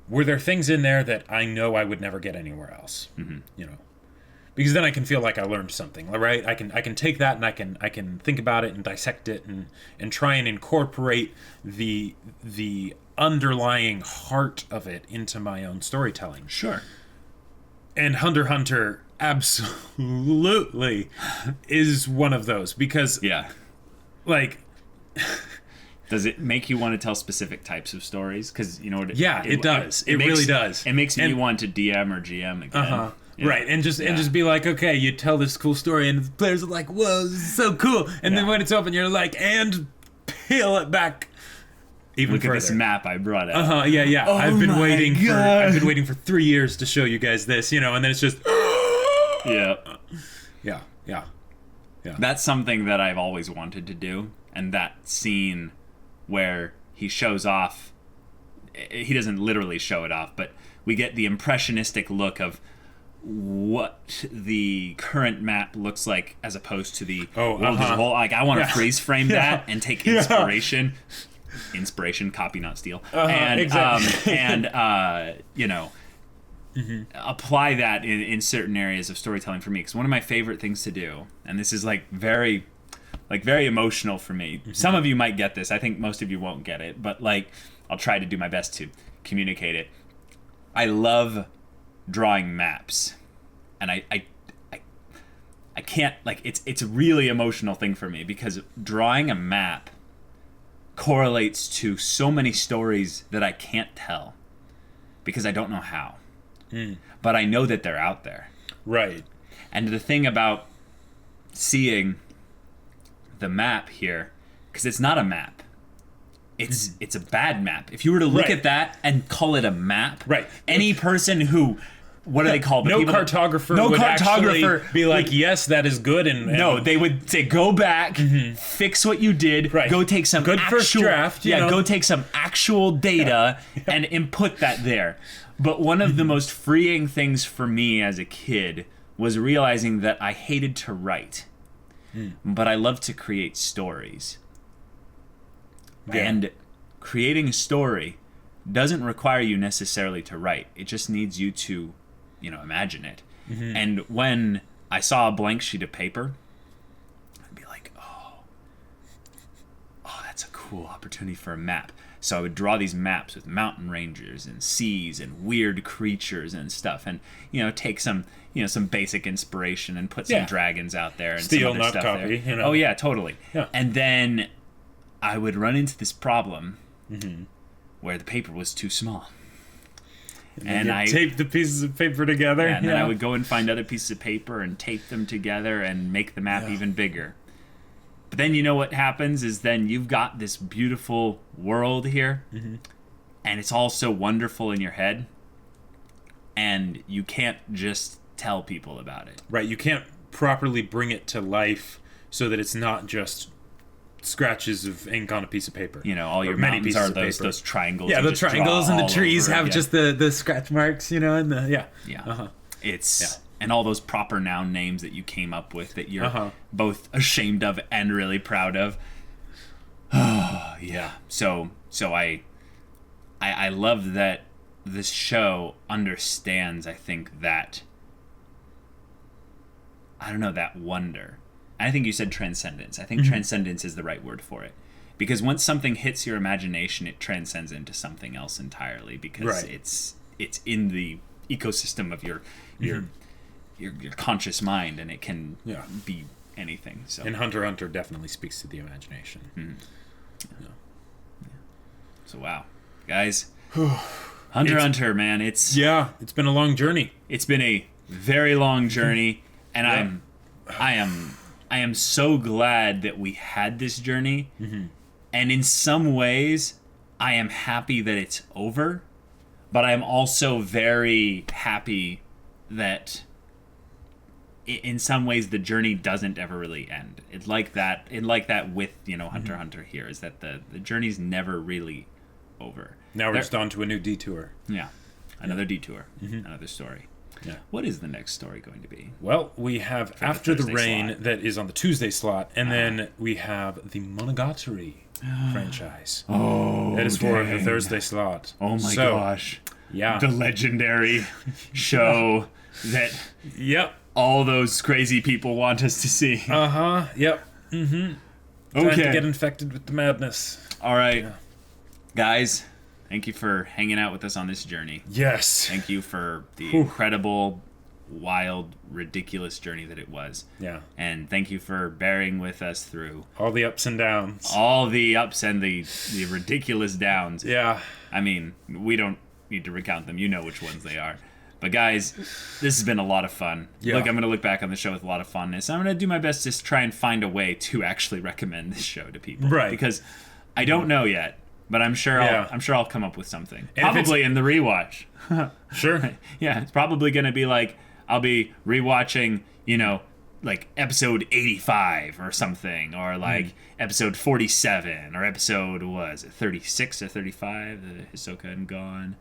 Speaker 2: were there things in there that I know I would never get anywhere else? Because then I can feel like I learned something, right? I can take that and I can think about it and dissect it and try and incorporate the underlying heart of it into my own storytelling.
Speaker 1: Sure.
Speaker 2: And HunterxHunter absolutely is one of those, because like,
Speaker 1: does it make you want to tell specific types of stories? Because
Speaker 2: it does. It really does.
Speaker 1: It makes me want to DM or GM again.
Speaker 2: Right, and just be like, okay, you tell this cool story, and the players are like, whoa, this is so cool. And then when it's open, you're like, and peel it back even further.
Speaker 1: Look at this map I brought out.
Speaker 2: Oh, I've been waiting for 3 years to show you guys this, and then it's just yeah.
Speaker 1: That's something that I've always wanted to do, and that scene where he shows off, he doesn't literally show it off, but we get the impressionistic look of what the current map looks like as opposed to the world as a whole. Like, I want to freeze frame that and take inspiration, copy not steal, and apply that in certain areas of storytelling for me. Because one of my favorite things to do, and this is like very emotional for me. Some of you might get this. I think most of you won't get it, but like I'll try to do my best to communicate it. I love drawing maps, and I can't, like, it's a really emotional thing for me, because drawing a map correlates to so many stories that I can't tell because I don't know how, but I know that they're out there,
Speaker 2: right?
Speaker 1: And the thing about seeing the map here, because it's not a map, it's a bad map. If you were to look at that and call it a map, any person who, what do they call it?
Speaker 2: No cartographer would actually be like, yes, that is good. And
Speaker 1: no, they would say, go back, fix what you did, go take some
Speaker 2: good first draft.
Speaker 1: Go take some actual data and input that there. But one of the most freeing things for me as a kid was realizing that I hated to write, but I loved to create stories. And creating a story doesn't require you necessarily to write. It just needs you to, imagine it. And when I saw a blank sheet of paper, I'd be like, oh, that's a cool opportunity for a map. So I would draw these maps with mountain ranges and seas and weird creatures and stuff, and take some some basic inspiration and put some dragons out there and
Speaker 2: steal,
Speaker 1: some other
Speaker 2: not
Speaker 1: stuff
Speaker 2: copy.
Speaker 1: there. Oh yeah, totally.
Speaker 2: Yeah.
Speaker 1: And then I would run into this problem where the paper was too small.
Speaker 2: And I taped the pieces of paper together.
Speaker 1: And then I would go and find other pieces of paper and tape them together and make the map even bigger. But then you know what happens is then you've got this beautiful world here, and it's all so wonderful in your head, and you can't just tell people about it.
Speaker 2: Right, you can't properly bring it to life so that it's not just scratches of ink on a piece of paper.
Speaker 1: You know, all your mountains are those triangles.
Speaker 2: Yeah, the triangles and the trees have just the scratch marks, you know, and the
Speaker 1: It's and all those proper noun names that you came up with that you're both ashamed of and really proud of. Oh, yeah. So I love that this show understands, I think, that that wonder. I think you said transcendence. I think transcendence is the right word for it. Because once something hits your imagination, it transcends into something else entirely, because it's in the ecosystem of your conscious mind, and it can be anything. So
Speaker 2: and HunterxHunter definitely speaks to the imagination.
Speaker 1: So wow, guys, HunterxHunter, man, it's
Speaker 2: been a long journey.
Speaker 1: It's been a very long journey, and I am so glad that we had this journey. And in some ways, I am happy that it's over, but I'm also very happy that in some ways the journey doesn't ever really end. It's like that with, HunterxHunter here, is that the journey's never really over.
Speaker 2: Now we're just on to a new detour.
Speaker 1: Yeah. Another detour. Another story.
Speaker 2: Yeah.
Speaker 1: What is the next story going to be?
Speaker 2: Well, we have After the Rain slot. That is on the Tuesday slot, and then we have the Monogatari franchise.
Speaker 1: Oh,
Speaker 2: that is for the Thursday slot.
Speaker 1: Oh my gosh. Yeah. The legendary show that all those crazy people want us to see.
Speaker 2: Yep. Time to get infected with the madness.
Speaker 1: All right. Guys, thank you for hanging out with us on this journey.
Speaker 2: Yes.
Speaker 1: Thank you for the incredible, wild, ridiculous journey that it was.
Speaker 2: Yeah.
Speaker 1: And thank you for bearing with us through
Speaker 2: all the ups and downs.
Speaker 1: All the ups and the ridiculous downs.
Speaker 2: Yeah.
Speaker 1: I mean, we don't need to recount them. You know which ones they are. But guys, this has been a lot of fun. Yeah. Look, I'm going to look back on the show with a lot of fondness. I'm going to do my best to try and find a way to actually recommend this show to people.
Speaker 2: Right.
Speaker 1: Because I don't know yet. But I'm sure I'll come up with something. And probably in the rewatch.
Speaker 2: Sure.
Speaker 1: Yeah, it's probably going to be like I'll be rewatching, like episode 85 or something, or like episode 47, or episode 36 or 35, the Hisoka and Gon.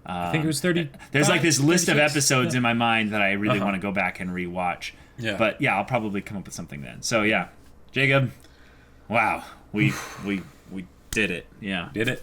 Speaker 2: I think it was 30.
Speaker 1: There's like this list of episodes in my mind that I really want to go back and rewatch.
Speaker 2: Yeah.
Speaker 1: But yeah, I'll probably come up with something then. So yeah, Jacob, wow, we did it. Yeah.
Speaker 2: Did it.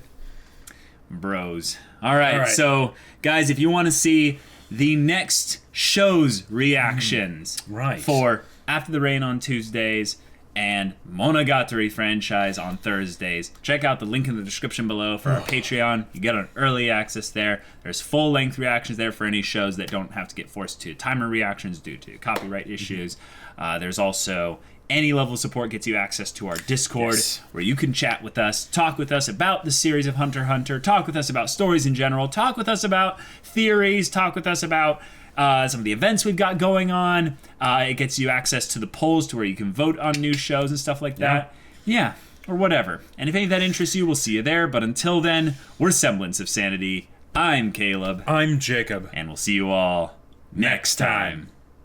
Speaker 1: Bros. All right. So, guys, if you want to see the next show's reactions for After the Rain on Tuesdays and Monogatari franchise on Thursdays, check out the link in the description below for our Patreon. You get an early access there. There's full-length reactions there for any shows that don't have to get forced to timer reactions due to copyright issues. There's also... any level of support gets you access to our Discord, where you can chat with us, talk with us about the series of HunterxHunter, talk with us about stories in general, talk with us about theories, talk with us about some of the events we've got going on. It gets you access to the polls to where you can vote on new shows and stuff like that. Yeah, or whatever. And if any of that interests you, we'll see you there. But until then, we're Semblance of Sanity. I'm Caleb.
Speaker 2: I'm Jacob.
Speaker 1: And we'll see you all next time.